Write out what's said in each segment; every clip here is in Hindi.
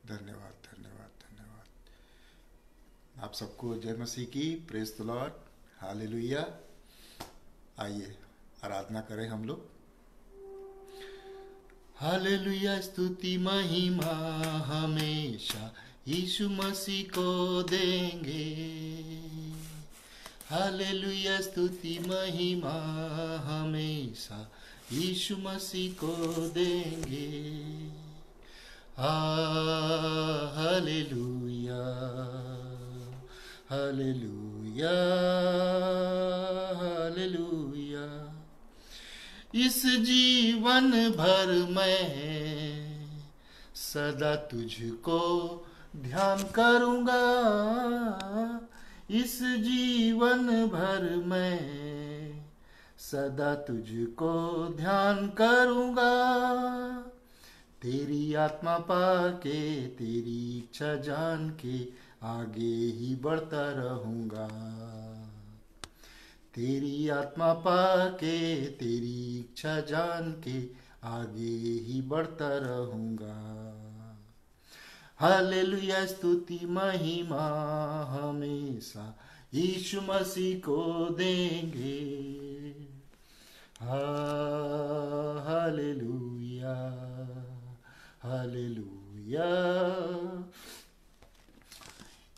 धन्यवाद, धन्यवाद, धन्यवाद। आप सबको जय मसीह की, प्रेज द लॉर्ड, हालेलुया। आइए आराधना करें हम लोग। हालेलुया, स्तुति महिमा हमेशा यीशु मसीह को देंगे। हालेलुया, स्तुति महिमा हमेशा यीशु मसीह को देंगे। Hallelujah, hallelujah, hallelujah. इस जीवन भर में सदा तुझको ध्यान करूंगा। इस जीवन भर में सदा तुझको ध्यान करूंगा। तेरी आत्मा पाके, तेरी इच्छा जान के आगे ही बढ़ता रहूंगा। तेरी आत्मा पाके, तेरी इच्छा जान के आगे ही बढ़ता रहूंगा। हालेलुया, स्तुति महिमा हमेशा यीशु मसीह को देंगे। Hallelujah, hallelujah.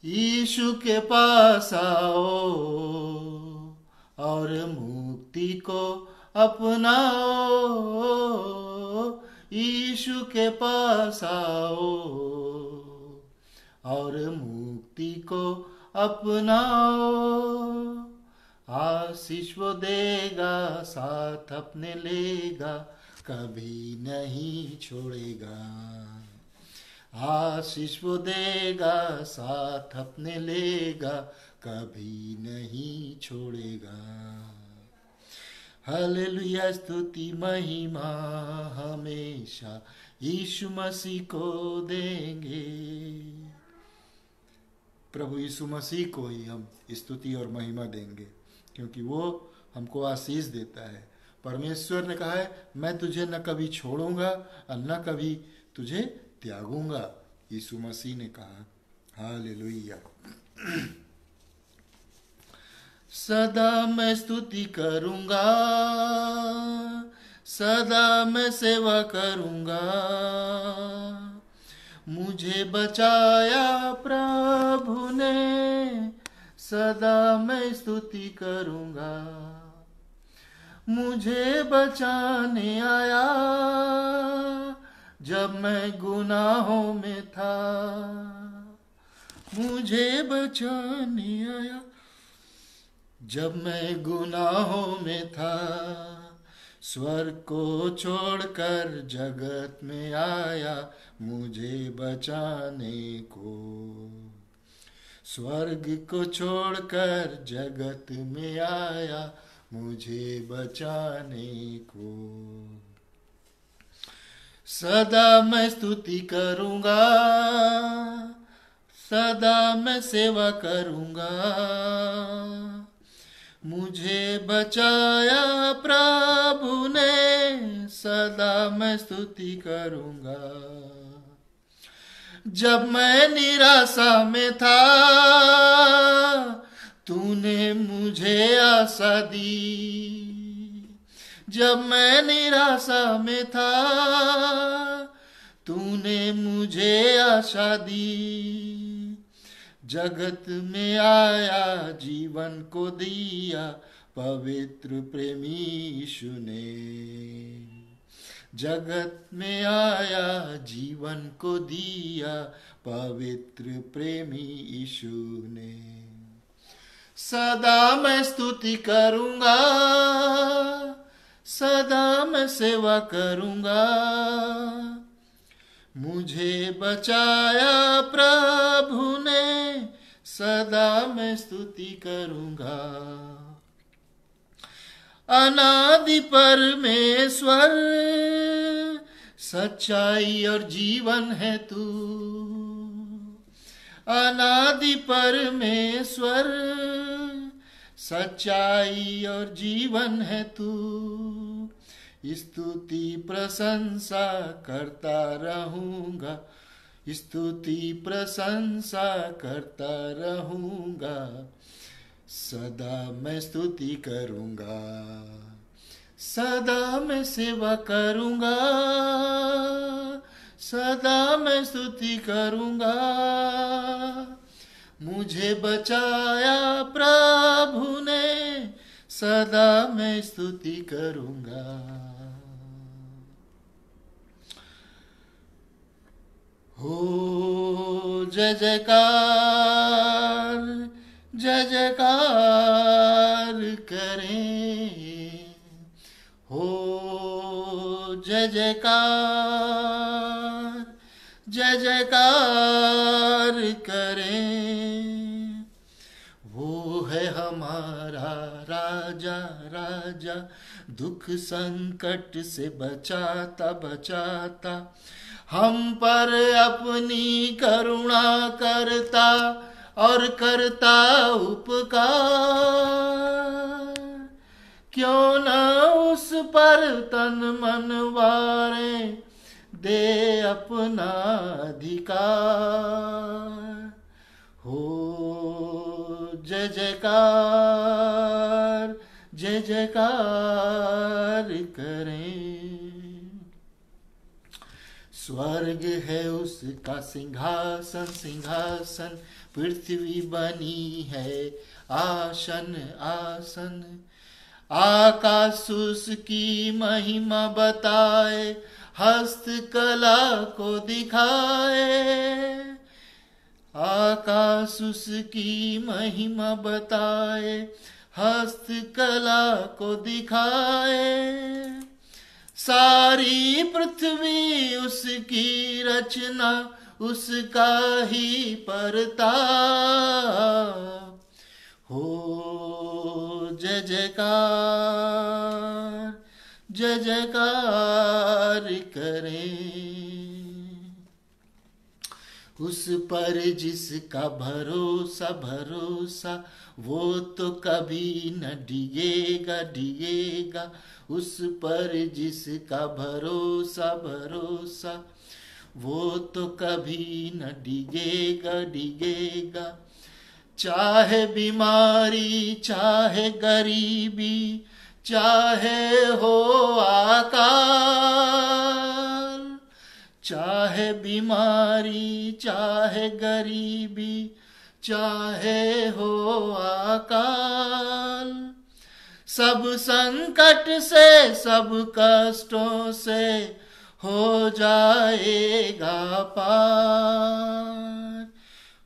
यीशु के पास आओ और मुक्ति को अपनाओ। यीशु के पास आओ और मुक्ति को अपनाओ। आशीष वो देगा, साथ अपने लेगा, कभी नहीं छोड़ेगा। आशीष वो देगा, साथ अपने लेगा, कभी नहीं छोड़ेगा। हालेलुया, स्तुति महिमा हमेशा यीशु मसीह को देंगे। प्रभु यीशु मसीह को ही हम स्तुति और महिमा देंगे, क्योंकि वो हमको आशीष देता है। परमेश्वर ने कहा है, मैं तुझे न कभी छोड़ूंगा और न कभी तुझे त्यागूंगा। यीशु मसीह ने कहा। हालेलुया। सदा मैं स्तुति करूंगा, सदा मैं सेवा करूंगा। मुझे बचाया प्रभु ने, सदा मैं स्तुति करूंगा। मुझे बचाने आया जब मैं गुनाहों में था। मुझे बचाने आया जब मैं गुनाहों में था। स्वर्ग को छोड़कर जगत में आया मुझे बचाने को। स्वर्ग को छोड़कर जगत में आया मुझे बचाने को। सदा मैं स्तुति करूंगा, सदा मैं सेवा करूंगा। मुझे बचाया प्रभु ने, सदा मैं स्तुति करूंगा। जब मैं निराशा में था, तूने मुझे आशा दी। जब मैं निराशा में था, तूने मुझे आशा दी। जगत में आया जीवन को दिया पवित्र प्रेमी यीशु ने। जगत में आया जीवन को दिया पवित्र प्रेमी यीशु ने। सदा मैं स्तुति करूंगा, सदा मैं सेवा करूंगा। मुझे बचाया प्रभु ने, सदा मैं स्तुति करूंगा। अनादि परमेश्वर, सच्चाई और जीवन है तू। अनादि परमेश्वर, सच्चाई और जीवन है तू। स्तुति प्रशंसा करता रहूंगा, स्तुति प्रशंसा करता रहूंगा, सदा मैं स्तुति करूंगा, सदा मैं सेवा करूंगा, सदा मैं स्तुति करूंगा। मुझे बचाया प्रभु ने, सदा मैं स्तुति करूंगा। हो जय जयकार, जय जयकार करें, हो जय जयकार, जय जयकार करें। वो है हमारा राजा, राजा, दुख संकट से बचाता बचाता, हम पर अपनी करुणा करता और करता उपकार। क्यों न उस पर तन मन वारे, दे अपना अधिकार। हो जय जयकार, जय जयकार करें। स्वर्ग है उसका सिंहासन, सिंहासन, पृथ्वी बनी है आसन, आसन। आकाश उसकी महिमा बताए, हस्तकला को दिखाए। आकाश उसकी महिमा बताए, हस्तकला को दिखाए। सारी पृथ्वी उसकी रचना, उसका ही परताप। हो जय जयकार, जय जयकार करें। उस पर जिसका भरोसा भरोसा, वो तो कभी न डिगेगा डिगेगा। उस पर जिसका भरोसा भरोसा, वो तो कभी न डिगेगा डिगेगा। चाहे बीमारी, चाहे गरीबी, चाहे हो आकाल। चाहे बीमारी, चाहे गरीबी, चाहे हो आकाल। सब संकट से, सब कष्टों से हो जाएगा पार।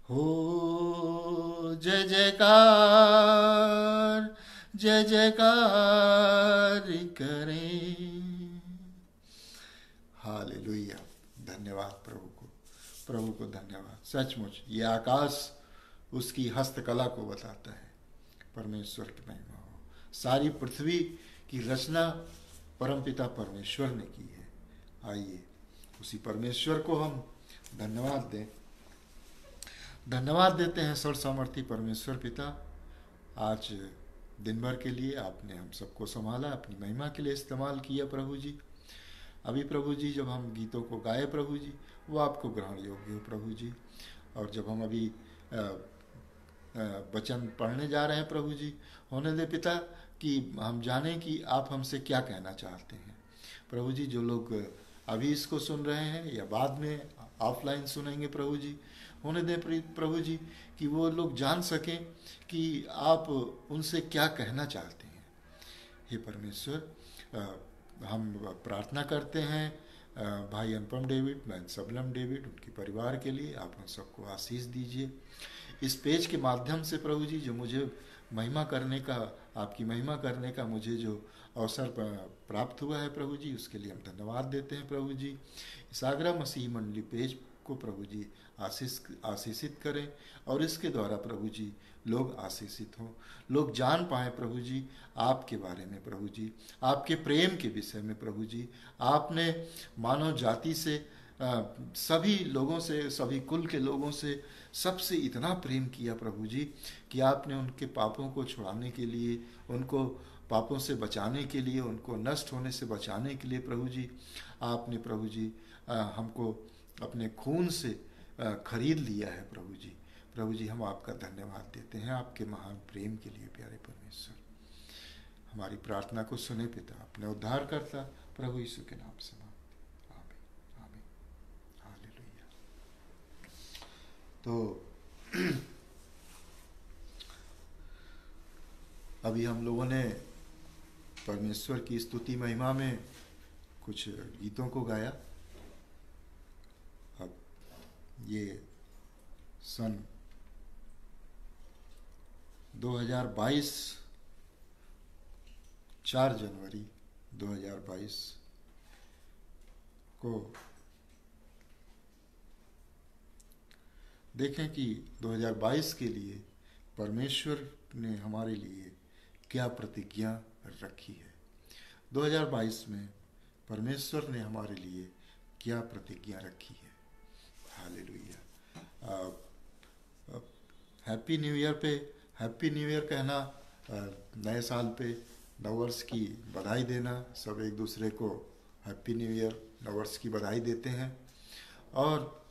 हो जय जयकार, जय जयकार करें। हालेलुया, धन्यवाद प्रभु को, प्रभु को धन्यवाद। सचमुच ये आकाश उसकी हस्तकला को बताता है। परमेश्वर की महिमा हो। सारी पृथ्वी की रचना परमपिता परमेश्वर ने की है। आइए उसी परमेश्वर को हम धन्यवाद दें। धन्यवाद देते हैं सर्वसामर्थी परमेश्वर पिता, आज दिन भर के लिए आपने हम सबको संभाला, अपनी महिमा के लिए इस्तेमाल किया प्रभु जी। अभी प्रभु जी जब हम गीतों को गाए प्रभु जी, वो आपको ग्रहण योग्य हो प्रभु जी। और जब हम अभी वचन पढ़ने जा रहे हैं प्रभु जी, होने दे पिता कि हम जानें कि आप हमसे क्या कहना चाहते हैं प्रभु जी। जो लोग अभी इसको सुन रहे हैं या बाद में ऑफलाइन सुनेंगे प्रभु जी, होने दें प्रभु जी कि वो लोग जान सकें कि आप उनसे क्या कहना चाहते हैं। हे परमेश्वर, हम प्रार्थना करते हैं भाई अनुपम डेविड, बहन सबलम डेविड, उनके परिवार के लिए आप उन सबको आशीष दीजिए। इस पेज के माध्यम से प्रभु जी जो मुझे महिमा करने का, आपकी महिमा करने का मुझे जो अवसर प्राप्त हुआ है प्रभु जी, उसके लिए हम धन्यवाद देते हैं प्रभु जी। इस आगरा मसीह मंडली पेज को प्रभु जी आशीषित करें और इसके द्वारा प्रभु जी लोग आशीषित हों, लोग जान पाएँ प्रभु जी आपके बारे में प्रभु जी, आपके प्रेम के विषय में प्रभु जी। आपने मानव जाति से, सभी लोगों से, सभी कुल के लोगों से सबसे इतना प्रेम किया प्रभु जी कि आपने उनके पापों को छुड़ाने के लिए, उनको पापों से बचाने के लिए, उनको नष्ट होने से बचाने के लिए प्रभु जी आपने प्रभु जी हमको अपने खून से खरीद लिया है प्रभु जी। प्रभु जी, हम आपका धन्यवाद देते हैं आपके महान प्रेम के लिए। प्यारे परमेश्वर, हमारी प्रार्थना को सुने पिता, अपने उद्धार करता प्रभु यीशु के नाम से मांगते, आमीन आमीन हालेलुया। तो अभी हम लोगों ने परमेश्वर की स्तुति महिमा में कुछ गीतों को गाया। अब ये सन 2022 4 जनवरी 2022 को देखें कि 2022 के लिए परमेश्वर ने हमारे लिए क्या प्रतिज्ञा रखी है। 2022 में परमेश्वर ने हमारे लिए क्या प्रतिज्ञा रखी है। हालेलुया। हैप्पी न्यू ईयर पे हैप्पी न्यू ईयर कहना, नए साल पे नववर्ष की बधाई देना, सब एक दूसरे को हैप्पी न्यू ईयर नववर्ष की बधाई देते हैं। और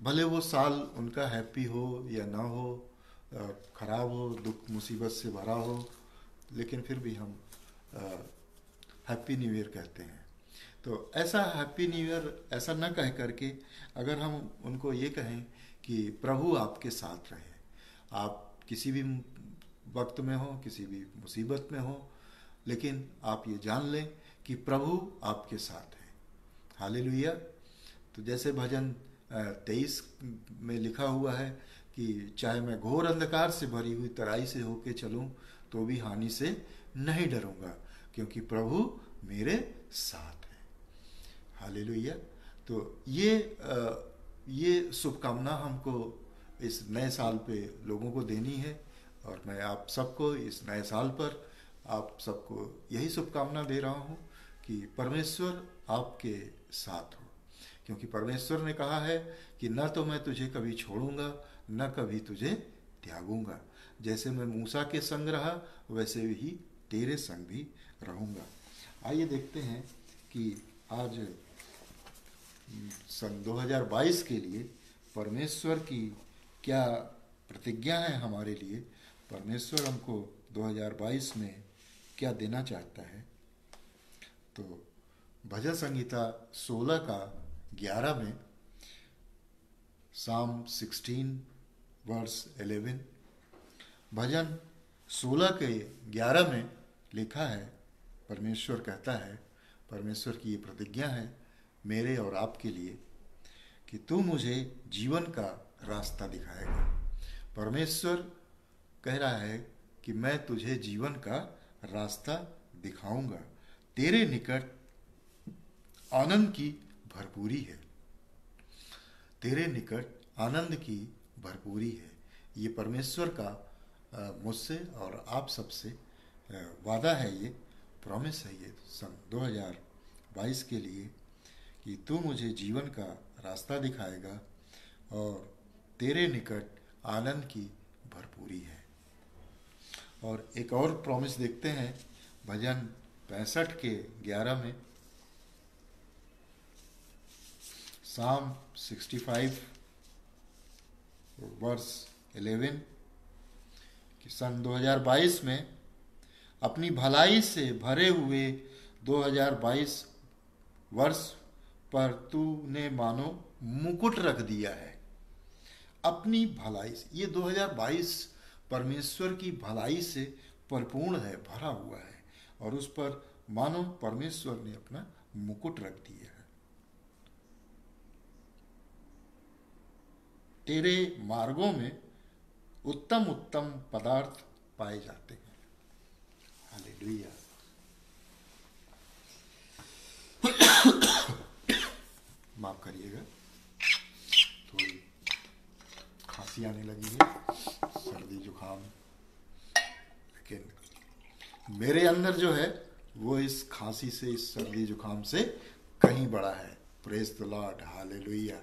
भले वो साल उनका हैप्पी हो या ना हो, खराब हो, दुख मुसीबत से भरा हो, लेकिन फिर भी हम हैप्पी न्यू ईयर कहते हैं। तो ऐसा हैप्पी न्यू ईयर ऐसा न कह करके अगर हम उनको ये कहें कि प्रभु आपके साथ रहे, आप किसी भी वक्त में हो, किसी भी मुसीबत में हो, लेकिन आप ये जान लें कि प्रभु आपके साथ है। हालेलुया। तो जैसे भजन 23 में लिखा हुआ है कि चाहे मैं घोर अंधकार से भरी हुई तराई से होके चलूं तो भी हानि से नहीं डरूंगा, क्योंकि प्रभु मेरे साथ है। हालेलुया। तो ये शुभकामना हमको इस नए साल पे लोगों को देनी है, और मैं आप सबको इस नए साल पर आप सबको यही शुभकामना दे रहा हूँ कि परमेश्वर आपके साथ हो, क्योंकि परमेश्वर ने कहा है कि न तो मैं तुझे कभी छोड़ूंगा न कभी तुझे त्यागूंगा। जैसे मैं मूसा के संग रहा वैसे ही तेरे संग भी रहूंगा। आइए देखते हैं कि आज सन 2022 के लिए परमेश्वर की क्या प्रतिज्ञा है हमारे लिए। परमेश्वर हमको 2022 में क्या देना चाहता है। तो भजन संहिता 16 का 11 में, साम 16 वर्स 11, भजन 16 के 11 में लिखा है, परमेश्वर कहता है, परमेश्वर की ये प्रतिज्ञा है मेरे और आपके लिए कि तू मुझे जीवन का रास्ता दिखाएगा। परमेश्वर कह रहा है कि मैं तुझे जीवन का रास्ता दिखाऊंगा, तेरे निकट आनंद की भरपूरी है, तेरे निकट आनंद की भरपूरी है। ये परमेश्वर का मुझसे और आप सबसे वादा है, ये प्रॉमिस है ये सन 2022 के लिए कि तू मुझे जीवन का रास्ता दिखाएगा और तेरे निकट आनंद की भरपूरी है। और एक और प्रॉमिस देखते हैं भजन 65 के 11 में, साम 65 वर्स 11 कि सन 2022 में अपनी भलाई से भरे हुए 2022 वर्ष पर तूने मानो मुकुट रख दिया है अपनी भलाई से। ये 2022 परमेश्वर की भलाई से परिपूर्ण है, भरा हुआ है, और उस पर मानो परमेश्वर ने अपना मुकुट रख दिया है। तेरे मार्गों में उत्तम उत्तम पदार्थ पाए जाते हैं। हालेलुया। माफ करिएगा, थोड़ी खांसी आने लगी है, सर्दी जुकाम, लेकिन मेरे अंदर जो है वो इस खांसी से, इस सर्दी जुकाम से कहीं बड़ा है। Praise the Lord. हालेलुया।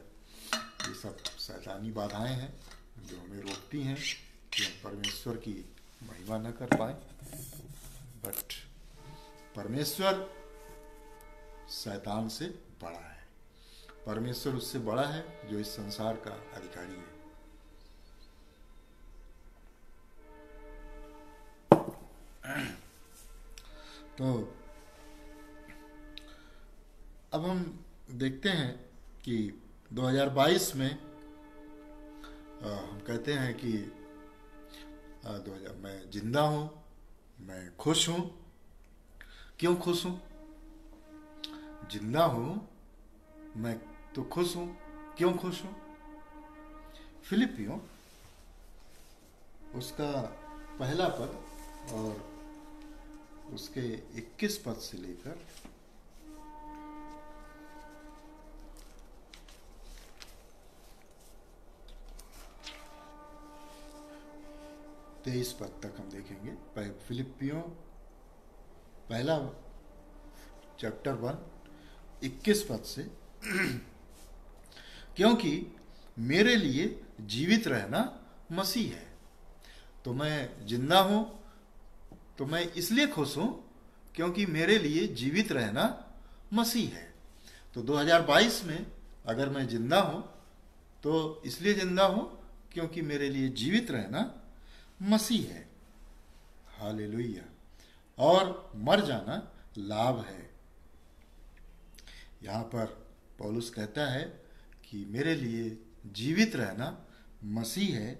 ये सब शैतानी बाधाएं हैं जो हमें रोकती हैं कि हम परमेश्वर की महिमा न कर पाए, बट परमेश्वर शैतान से बड़ा है। परमेश्वर उससे बड़ा है जो इस संसार का अधिकारी है। तो अब हम देखते हैं कि 2022 में हम कहते हैं कि 2000 मैं जिंदा हूँ, मैं खुश हूँ। क्यों खुश हूँ? जिंदा हूँ मैं तो खुश हूँ। क्यों खुश हूँ? फिलिपियों उसका पहला पद और उसके 21 पद से लेकर 23 पद तक हम देखेंगे। फिलिपियों पहला चैप्टर 1 21 पद से क्योंकि मेरे लिए जीवित रहना मसीह है। तो मैं जिंदा हूं तो मैं इसलिए खुश हूं क्योंकि मेरे लिए जीवित रहना मसीह है। तो 2022 में अगर मैं जिंदा हूं तो इसलिए जिंदा हूं क्योंकि मेरे लिए जीवित रहना मसीह है। हालेलुया। और मर जाना लाभ है। यहाँ पर पौलुस कहता है कि मेरे लिए जीवित रहना मसीह है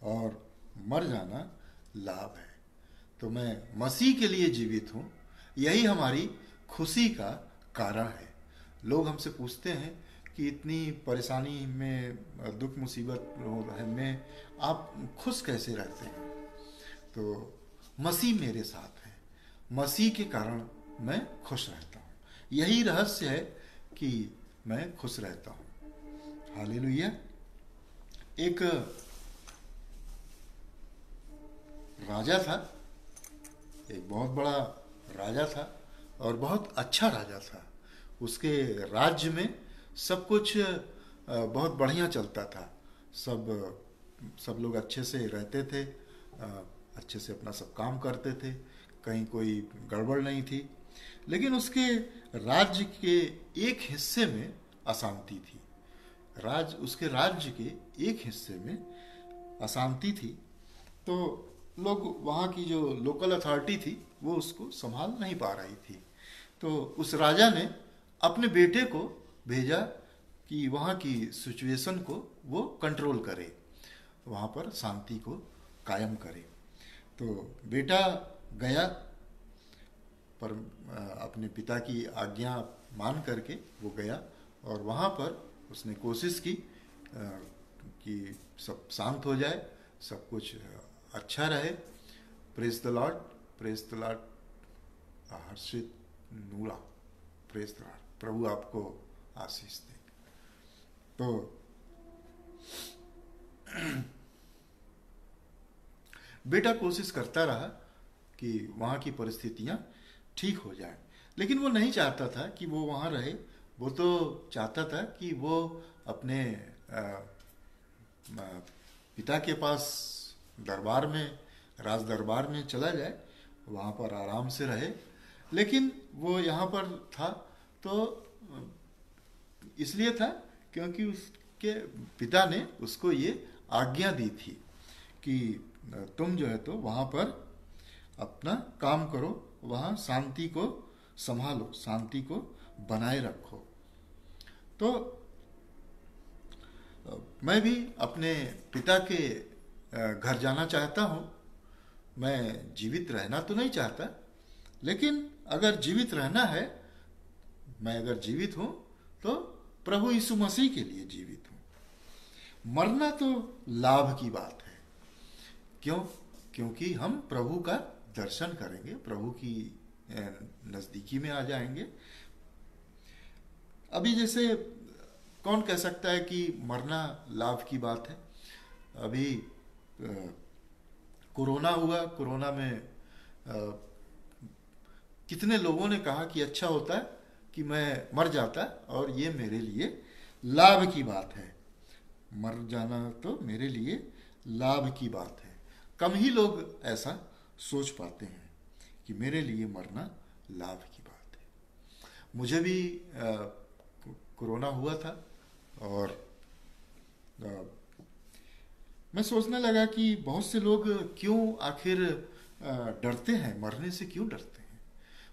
और मर जाना लाभ है। तो मैं मसीह के लिए जीवित हूँ, यही हमारी खुशी का कारण है। लोग हमसे पूछते हैं कि इतनी परेशानी में, दुख मुसीबत में आप खुश कैसे रहते हैं? तो मसीह मेरे साथ है, मसीह के कारण मैं खुश रहता हूँ। यही रहस्य है कि मैं खुश रहता हूँ। हालेलुया। एक राजा था, एक बहुत बड़ा राजा था और बहुत अच्छा राजा था। उसके राज्य में सब कुछ बहुत बढ़िया चलता था। सब लोग अच्छे से रहते थे, अच्छे से अपना सब काम करते थे, कहीं कोई गड़बड़ नहीं थी। लेकिन उसके राज्य के एक हिस्से में अशांति थी। उसके राज्य के एक हिस्से में अशांति थी। तो लोग, वहाँ की जो लोकल अथॉरिटी थी वो उसको संभाल नहीं पा रही थी। तो उस राजा ने अपने बेटे को भेजा कि वहाँ की सिचुएशन को वो कंट्रोल करे, वहाँ पर शांति को कायम करे। तो बेटा गया, पर अपने पिता की आज्ञा मान करके वो गया और वहाँ पर उसने कोशिश की कि सब शांत हो जाए, सब कुछ अच्छा रहे। Praise the lord, praise the lord. Harshit Noora, praise the Lord. प्रभु आपको आशीष दे। तो बेटा कोशिश करता रहा कि वहाँ की परिस्थितियाँ ठीक हो जाएं, लेकिन वो नहीं चाहता था कि वो वहाँ रहे। वो तो चाहता था कि वो अपने पिता के पास दरबार में, राज दरबार में चला जाए, वहाँ पर आराम से रहे। लेकिन वो यहाँ पर था तो इसलिए था क्योंकि उसके पिता ने उसको ये आज्ञा दी थी कि तुम जो है तो वहाँ पर अपना काम करो, वहाँ शांति को संभालो, शांति को बनाए रखो। तो मैं भी अपने पिता के घर जाना चाहता हूँ। मैं जीवित रहना तो नहीं चाहता, लेकिन अगर जीवित रहना है, मैं अगर जीवित हूँ तो प्रभु यीशु मसीह के लिए जीवित हूँ। मरना तो लाभ की बात है। क्यों? क्योंकि हम प्रभु का दर्शन करेंगे, प्रभु की नज़दीकी में आ जाएंगे। अभी जैसे कौन कह सकता है कि मरना लाभ की बात है? अभी कोरोना हुआ, कोरोना में कितने लोगों ने कहा कि अच्छा होता है कि मैं मर जाता और ये मेरे लिए लाभ की बात है। मर जाना तो मेरे लिए लाभ की बात है। कम ही लोग ऐसा सोच पाते हैं कि मेरे लिए मरना लाभ की बात है। मुझे भी कोरोना हुआ था और अ, मैं सोचने लगा कि बहुत से लोग क्यों आखिर डरते हैं, मरने से क्यों डरते हैं।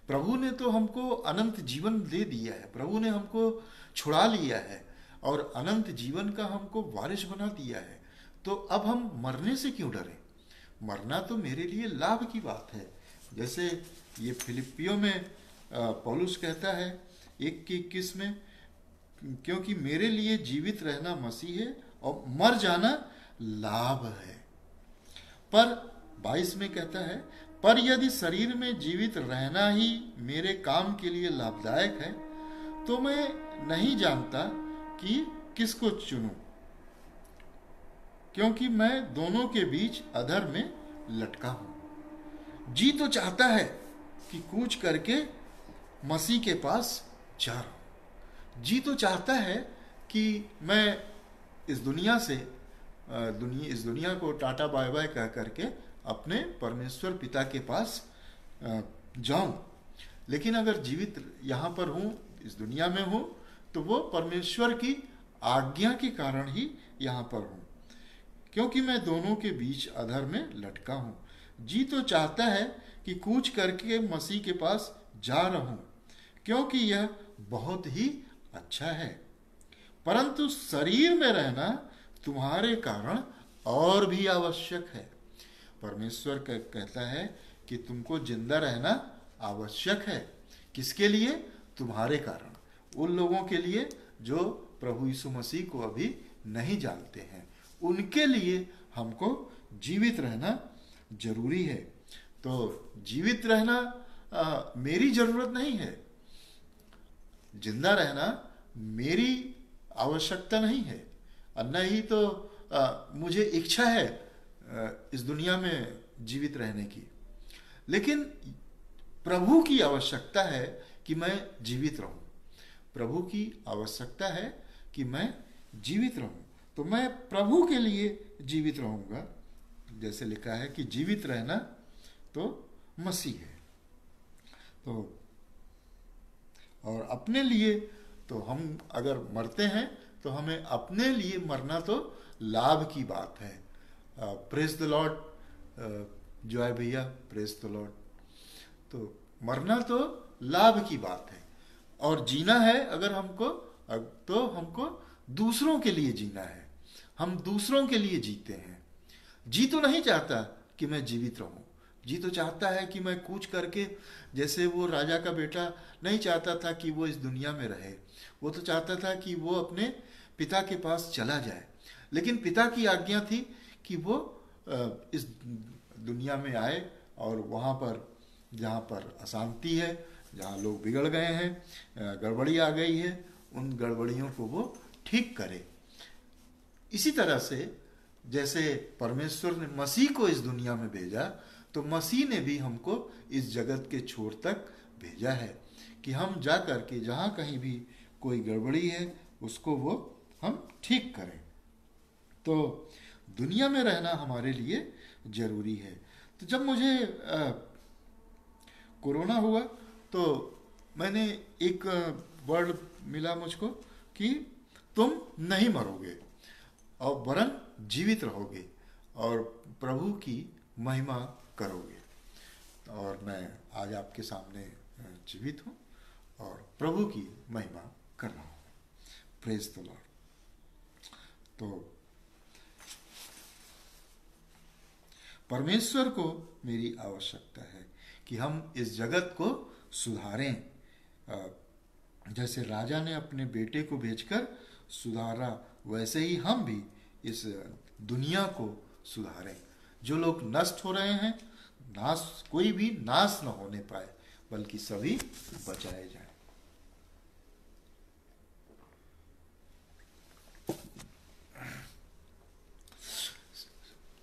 प्रभु ने तो हमको अनंत जीवन दे दिया है, प्रभु ने हमको छुड़ा लिया है और अनंत जीवन का हमको वारिस बना दिया है। तो अब हम मरने से क्यों डरें। मरना तो मेरे लिए लाभ की बात है। जैसे ये फिलिपियों में पौलुस कहता है 1:21 में, क्योंकि मेरे लिए जीवित रहना मसीह है और मर जाना लाभ है। पर 22 में कहता है, पर यदि शरीर में जीवित रहना ही मेरे काम के लिए लाभदायक है तो मैं नहीं जानता कि किसको चुनूं, क्योंकि मैं दोनों के बीच अधर में लटका हूं। जी तो चाहता है कि कूच करके मसीह के पास जा रहा हूं। जी तो चाहता है कि मैं इस दुनिया से इस दुनिया को टाटा बाय बाय कह करके अपने परमेश्वर पिता के पास जाऊं। लेकिन अगर जीवित यहाँ पर हूँ, इस दुनिया में हूँ, तो वो परमेश्वर की आज्ञा के कारण ही यहाँ पर हूँ, क्योंकि मैं दोनों के बीच अधर में लटका हूँ। जी तो चाहता है कि कूच करके मसीह के पास जा रहूं, क्योंकि यह बहुत ही अच्छा है। परंतु शरीर में रहना तुम्हारे कारण और भी आवश्यक है। परमेश्वर कहता है कि तुमको जिंदा रहना आवश्यक है। किसके लिए? तुम्हारे कारण, उन लोगों के लिए जो प्रभु यीशु मसीह को अभी नहीं जानते हैं, उनके लिए हमको जीवित रहना जरूरी है। तो जीवित रहना मेरी जरूरत नहीं है, जिंदा रहना मेरी आवश्यकता नहीं है, न ही तो मुझे इच्छा है इस दुनिया में जीवित रहने की। लेकिन प्रभु की आवश्यकता है कि मैं जीवित रहूं। प्रभु की आवश्यकता है कि मैं जीवित रहूं, तो मैं प्रभु के लिए जीवित रहूंगा। जैसे लिखा है कि जीवित रहना तो मसीह है। तो और अपने लिए तो हम अगर मरते हैं तो हमें अपने लिए मरना तो लाभ की बात है। प्रेज द लॉर्ड जॉय भैया, प्रेज द लॉर्ड। तो मरना तो लाभ की बात है, और जीना है अगर हमको, तो हमको दूसरों के लिए जीना है। हम दूसरों के लिए जीते हैं। जी तो नहीं चाहता कि मैं जीवित रहूं, जी तो चाहता है कि मैं कूच करके, जैसे वो राजा का बेटा नहीं चाहता था कि वो इस दुनिया में रहे, वो तो चाहता था कि वो अपने पिता के पास चला जाए। लेकिन पिता की आज्ञा थी कि वो इस दुनिया में आए और वहाँ पर जहाँ पर अशांति है, जहाँ लोग बिगड़ गए हैं, गड़बड़ी आ गई है, उन गड़बड़ियों को वो ठीक करे। इसी तरह से जैसे परमेश्वर ने मसीह को इस दुनिया में भेजा, तो मसीह ने भी हमको इस जगत के छोर तक भेजा है कि हम जा कर के जहाँ कहीं भी कोई गड़बड़ी है उसको वो हम ठीक करें। तो दुनिया में रहना हमारे लिए जरूरी है। तो जब मुझे कोरोना हुआ तो मैंने एक वर्ड मिला मुझको कि तुम नहीं मरोगे और वरन जीवित रहोगे और प्रभु की महिमा करोगे। और मैं आज आपके सामने जीवित हूँ और प्रभु की महिमा कर रहा हूँ। Praise the Lord. तो परमेश्वर को मेरी आवश्यकता है कि हम इस जगत को सुधारें। जैसे राजा ने अपने बेटे को भेजकर सुधारा, वैसे ही हम भी इस दुनिया को सुधारें। जो लोग नष्ट हो रहे हैं, कोई भी नाश न होने पाए, बल्कि सभी बचाए जाएं।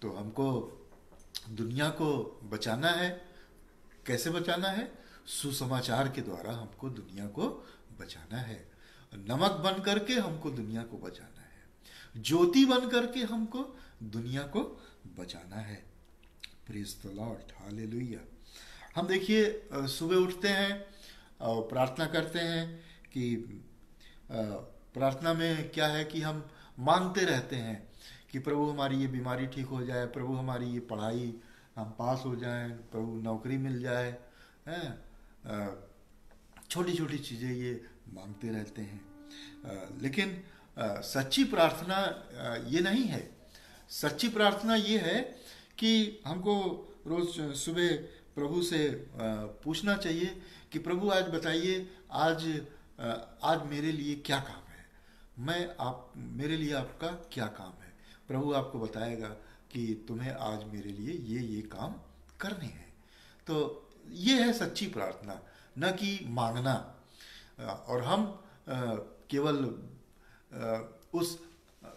तो हमको दुनिया को बचाना है। कैसे बचाना है? सुसमाचार के द्वारा हमको दुनिया को बचाना है। नमक बन करके हमको दुनिया को बचाना है। ज्योति बन करके हमको दुनिया को बचाना है। Praise the Lord, hallelujah. हम देखिए सुबह उठते हैं और प्रार्थना करते हैं कि प्रार्थना में क्या है कि हम मांगते रहते हैं कि प्रभु हमारी ये बीमारी ठीक हो जाए, प्रभु हमारी ये पढ़ाई हम पास हो जाएं, प्रभु नौकरी मिल जाए, हैं, छोटी छोटी चीज़ें ये मांगते रहते हैं। लेकिन सच्ची प्रार्थना ये नहीं है। सच्ची प्रार्थना ये है कि हमको रोज सुबह प्रभु से पूछना चाहिए कि प्रभु आज बताइए, आज मेरे लिए क्या काम है, मेरे लिए आपका क्या काम है। प्रभु आपको बताएगा कि तुम्हें आज मेरे लिए ये काम करने हैं। तो ये है सच्ची प्रार्थना, न कि मांगना। और हम केवल उस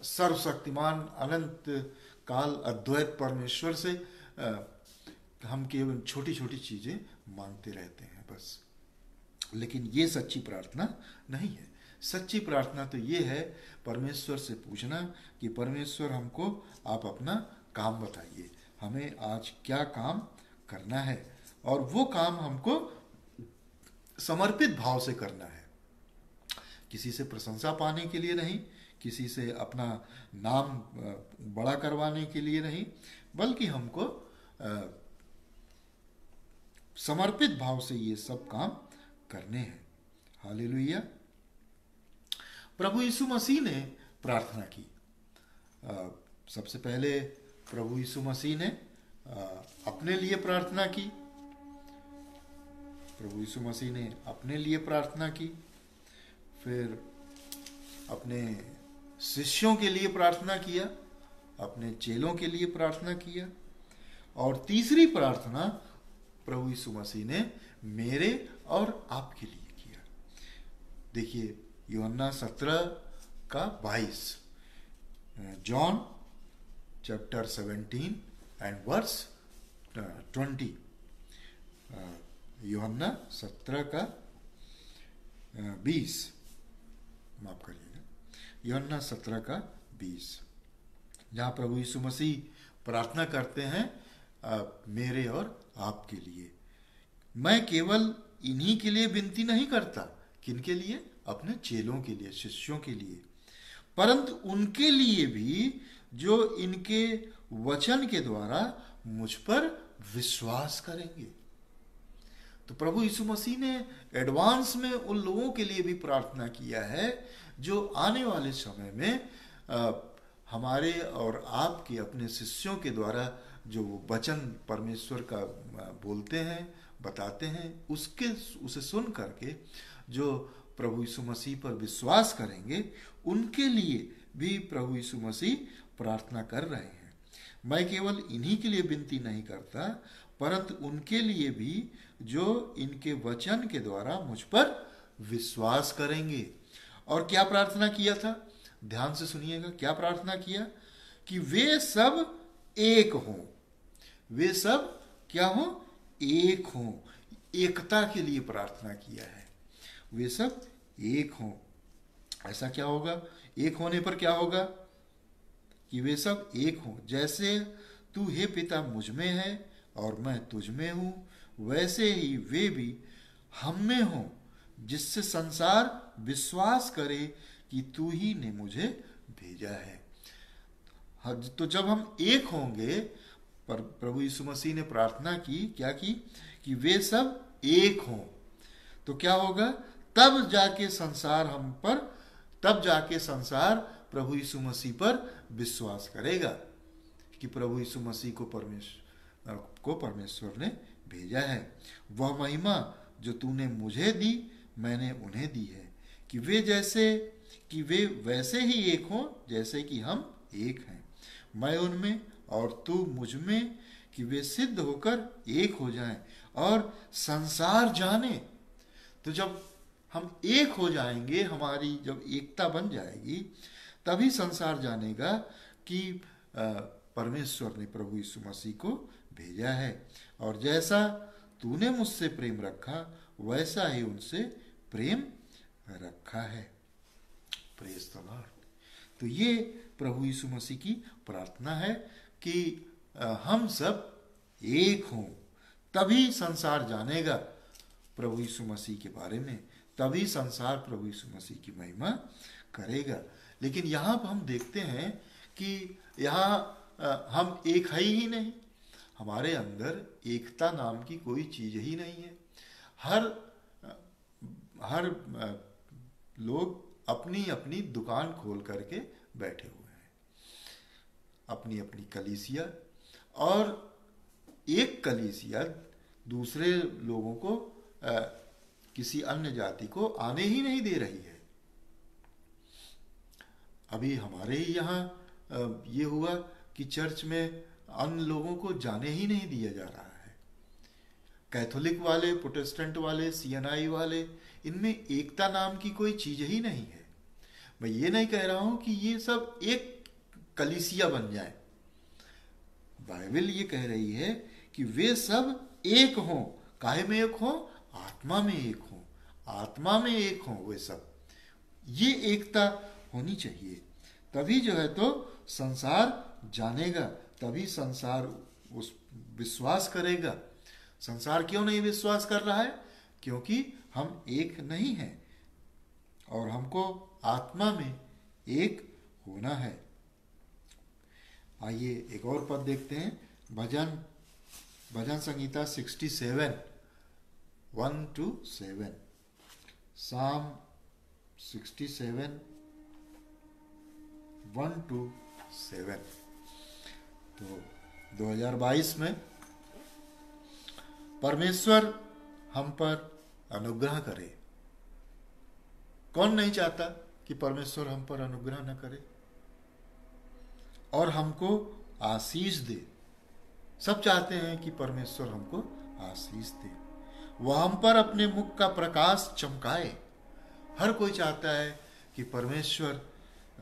सर्वशक्तिमान अनंत काल अद्वैत परमेश्वर से हम केवल छोटी छोटी चीजें मांगते रहते हैं बस। लेकिन ये सच्ची प्रार्थना नहीं है। सच्ची प्रार्थना तो ये है परमेश्वर से पूछना कि परमेश्वर हमको आप अपना काम बताइए, हमें आज क्या काम करना है, और वो काम हमको समर्पित भाव से करना है। किसी से प्रशंसा पाने के लिए नहीं, किसी से अपना नाम बड़ा करवाने के लिए नहीं, बल्कि हमको समर्पित भाव से ये सब काम करने हैं। हालेलुया। प्रभु यीशु मसीह ने प्रार्थना की। सबसे पहले प्रभु यीशु मसीह ने अपने लिए प्रार्थना की। प्रभु यीशु मसीह ने अपने लिए प्रार्थना की, फिर अपने शिष्यों के लिए प्रार्थना किया, अपने चेलों के लिए प्रार्थना किया, और तीसरी प्रार्थना प्रभु यीशु मसीह ने मेरे और आपके लिए किया। देखिए यूहन्ना 17 का 22, जॉन चैप्टर 17 एंड वर्स 20। यूहन्ना 17 का 20, माफ करिएगा, यूहन्ना 17 का 20, जहाँ प्रभु यीशु मसीह प्रार्थना करते हैं मेरे और आपके लिए। मैं केवल इन्हीं के लिए विनती नहीं करता, किनके लिए? अपने चेलों के लिए, शिष्यों के लिए, परंतु उनके लिए भी जो इनके वचन के द्वारा मुझ पर विश्वास करेंगे। तो प्रभु यीशु मसीह ने एडवांस में उन लोगों के लिए भी प्रार्थना किया है जो आने वाले समय में हमारे और आपके अपने शिष्यों के द्वारा जो वचन परमेश्वर का बोलते हैं, बताते हैं, उसे सुन करके जो प्रभु यीशु मसीह पर विश्वास करेंगे, उनके लिए भी प्रभु यीशु मसीह प्रार्थना कर रहे हैं। मैं केवल इन्हीं के लिए विनती नहीं करता, परंतु उनके लिए भी जो इनके वचन के द्वारा मुझ पर विश्वास करेंगे। और क्या प्रार्थना किया था? ध्यान से सुनिएगा, क्या प्रार्थना किया? कि वे सब एक हों। वे सब क्या हों? एक हों। एकता के लिए प्रार्थना किया है। वे सब एक हों। ऐसा क्या होगा? एक होने पर क्या होगा? कि वे सब एक हों, जैसे तू हे पिता मुझ में है और मैं तुझ में हूं, वैसे ही वे भी हम में हों, जिससे संसार विश्वास करे कि तू ही ने मुझे भेजा है। तो जब हम एक होंगे, पर प्रभु यीशु मसीह ने प्रार्थना की, क्या की? कि वे सब एक हों। तो क्या होगा? तब जाके संसार प्रभु यीशु मसीह पर विश्वास करेगा कि प्रभु यीशु मसीह को परमेश्वर ने भेजा है। वह महिमा जो तूने मुझे दी, मैंने उन्हें दी है, कि वे वैसे ही एक हों जैसे कि हम एक हैं, मैं उनमें और तू मुझ में, कि वे सिद्ध होकर एक हो जाएं और संसार जाने। तो जब हम एक हो जाएंगे, हमारी जब एकता बन जाएगी, तभी संसार जानेगा कि परमेश्वर ने प्रभु यीशु मसीह को भेजा है, और जैसा तूने मुझसे प्रेम रखा वैसा ही उनसे प्रेम रखा है। Praise the Lord. तो ये प्रभु यीशु मसीह की प्रार्थना है कि हम सब एक हों, तभी संसार जानेगा प्रभु यीशु मसीह के बारे में, तभी संसार प्रभु यीशु मसीह की महिमा करेगा। लेकिन यहाँ पर हम देखते हैं कि यहाँ हम एक है ही नहीं, हमारे अंदर एकता नाम की कोई चीज ही नहीं है। हर हर लोग अपनी अपनी दुकान खोल करके बैठे हुए हैं, अपनी अपनी कलीसिया, और एक कलीसिया दूसरे लोगों को किसी अन्य जाति को आने ही नहीं दे रही है। अभी हमारे ही यहाँ ये हुआ कि चर्च में अन्य लोगों को जाने ही नहीं दिया जा रहा है। कैथोलिक वाले, प्रोटेस्टेंट वाले, सीएनआई वाले, इनमें एकता नाम की कोई चीज ही नहीं है। मैं ये नहीं कह रहा हूं कि ये सब एक कलीसिया बन जाए। बाइबल ये कह रही है कि वे सब एक हों। काहे में एक हों? आत्मा में एक हों, आत्मा में एक हों वे सब। ये एकता होनी चाहिए, तभी जो है तो संसार जानेगा, तभी संसार उस विश्वास करेगा। संसार क्यों नहीं विश्वास कर रहा है? क्योंकि हम एक नहीं हैं और हमको आत्मा में एक होना है। आइए एक और पद देखते हैं, भजन संहिता 67 1-7। Psalm 67 1-7। तो 2022 में परमेश्वर हम पर अनुग्रह करे। कौन नहीं चाहता कि परमेश्वर हम पर अनुग्रह न करे और हमको आशीष दे? सब चाहते हैं कि परमेश्वर हमको आशीष दे, वह हम पर अपने मुख का प्रकाश चमकाए। हर कोई चाहता है कि परमेश्वर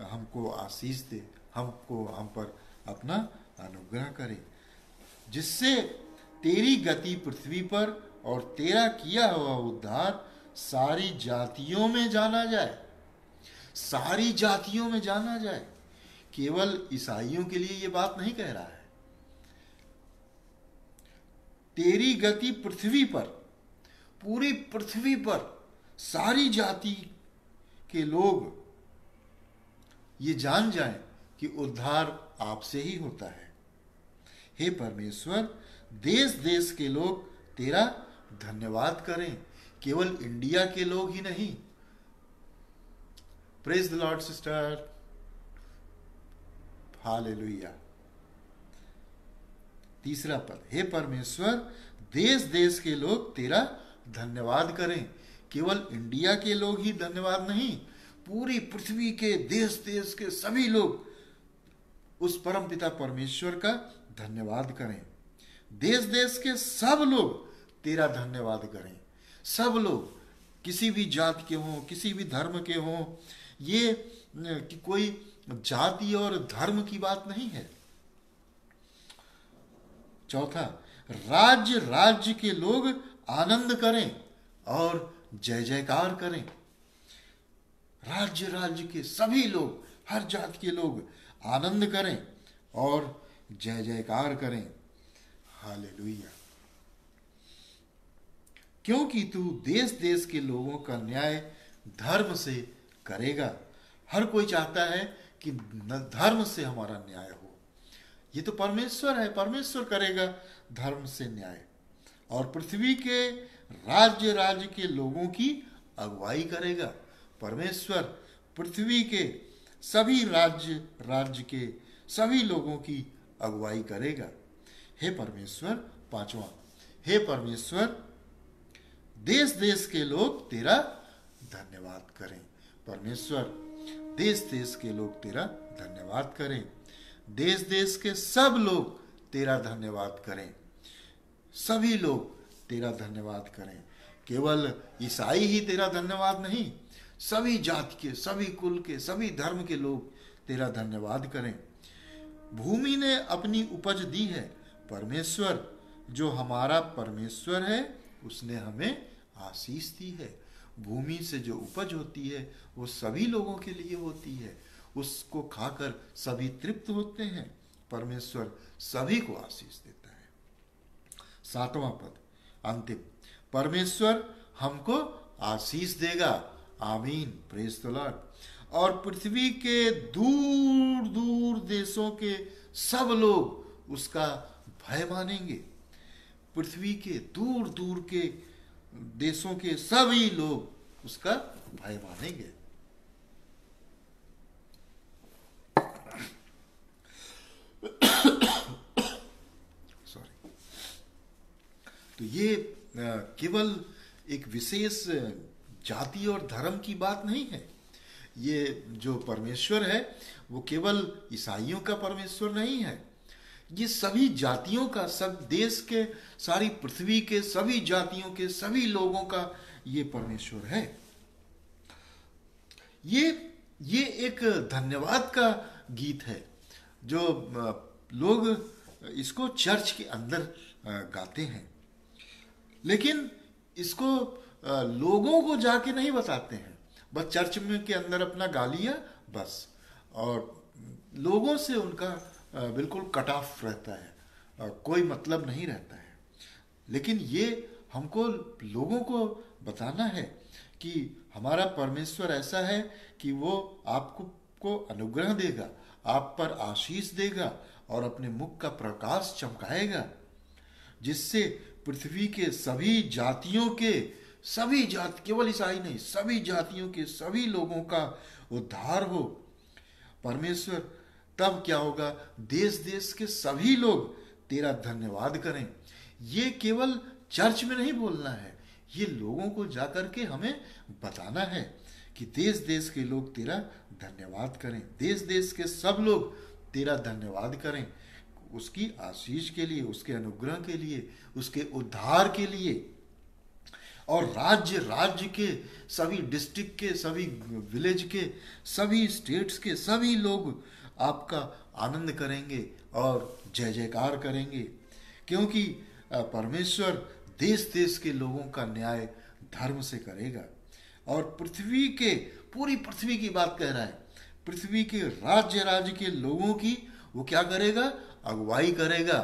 हमको आशीष दे, हम पर अपना अनुग्रह करे, जिससे तेरी गति पृथ्वी पर और तेरा किया हुआ उद्धार सारी जातियों में जाना जाए। सारी जातियों में जाना जाए। केवल ईसाइयों के लिए ये बात नहीं कह रहा है। तेरी गति पृथ्वी पर, पूरी पृथ्वी पर सारी जाति के लोग ये जान जाएं कि उद्धार आपसे ही होता है। हे परमेश्वर, देश देश के लोग तेरा धन्यवाद करें, केवल इंडिया के लोग ही नहीं। Praise the Lord sister, hallelujah. तीसरा पद, हे परमेश्वर, देश देश के लोग तेरा धन्यवाद करें, केवल इंडिया के लोग ही धन्यवाद नहीं, पूरी पृथ्वी के देश देश के सभी लोग उस परमपिता परमेश्वर का धन्यवाद करें। देश देश के सब लोग तेरा धन्यवाद करें। सब लोग, किसी भी जाति के हों, किसी भी धर्म के हों, ये कि कोई जाति और धर्म की बात नहीं है। चौथा, राज्य राज्य के लोग आनंद करें और जय जयकार करें। राज्य राज्य के सभी लोग, हर जाति के लोग आनंद करें और जय जयकार करें। हालेलुया। क्योंकि तू देश देश के लोगों का न्याय धर्म से करेगा। हर कोई चाहता है कि धर्म से हमारा न्याय हो। ये तो परमेश्वर है, परमेश्वर करेगा धर्म से न्याय, और पृथ्वी के राज्य राज्य के लोगों की अगुवाई करेगा। परमेश्वर पृथ्वी के सभी राज्य राज्य के सभी लोगों की अगुवाई करेगा। हे परमेश्वर, पांचवा, हे परमेश्वर, देश देश के लोग तेरा धन्यवाद करें। परमेश्वर, देश देश के लोग तेरा धन्यवाद करें। देश देश के सब लोग तेरा धन्यवाद करें। सभी लोग तेरा धन्यवाद करें। केवल ईसाई ही तेरा धन्यवाद नहीं, सभी जाति के, सभी कुल के, सभी धर्म के लोग तेरा धन्यवाद करें। भूमि ने अपनी उपज दी है। परमेश्वर जो हमारा परमेश्वर है, उसने हमें आशीष दी है। भूमि से जो उपज होती है वो सभी लोगों के लिए होती है। उसको खाकर सभी तृप्त होते हैं। परमेश्वर सभी को आशीष देता है। सातवां पद, अंतिम, परमेश्वर हमको आशीष देगा। आमीन, प्रेज द लॉर्ड। और पृथ्वी के दूर दूर देशों के सब लोग उसका भय मानेंगे। पृथ्वी के दूर दूर के देशों के सभी लोग उसका भय मानेंगे। सॉरी। तो ये केवल एक विशेष जाति और धर्म की बात नहीं है। ये जो परमेश्वर है वो केवल ईसाइयों का परमेश्वर नहीं है, ये सभी जातियों का, सब देश के, सारी पृथ्वी के सभी जातियों के सभी लोगों का ये परमेश्वर है। ये एक धन्यवाद का गीत है जो लोग इसको चर्च के अंदर गाते हैं, लेकिन इसको लोगों को जाके नहीं बताते हैं। बस चर्च में के अंदर अपना गा लिया बस, और लोगों से उनका बिल्कुल कट ऑफ रहता है, कोई मतलब नहीं रहता है। लेकिन ये हमको लोगों को बताना है कि हमारा परमेश्वर ऐसा है कि वो आपको अनुग्रह देगा, आप पर आशीष देगा और अपने मुख का प्रकाश चमकाएगा, जिससे पृथ्वी के सभी जातियों के सभी जाति, केवल ईसाई नहीं, सभी जातियों के सभी लोगों का उद्धार हो। परमेश्वर तब क्या होगा, देश देश के सभी लोग तेरा धन्यवाद करें। ये केवल चर्च में नहीं बोलना है, ये लोगों को जाकर के हमें बताना है कि देश देश के लोग तेरा धन्यवाद करें, देश देश के सब लोग तेरा धन्यवाद करें, उसकी आशीष के लिए, उसके अनुग्रह के लिए, उसके उद्धार के लिए। और राज्य के सभी डिस्ट्रिक्ट के, सभी विलेज के, सभी स्टेट्स के सभी लोग आपका आनंद करेंगे और जय जयकार करेंगे, क्योंकि परमेश्वर देश देश के लोगों का न्याय धर्म से करेगा। और पृथ्वी के, पूरी पृथ्वी की बात कह रहा है, पृथ्वी के राज्य के लोगों की वो क्या करेगा, अगुवाई करेगा।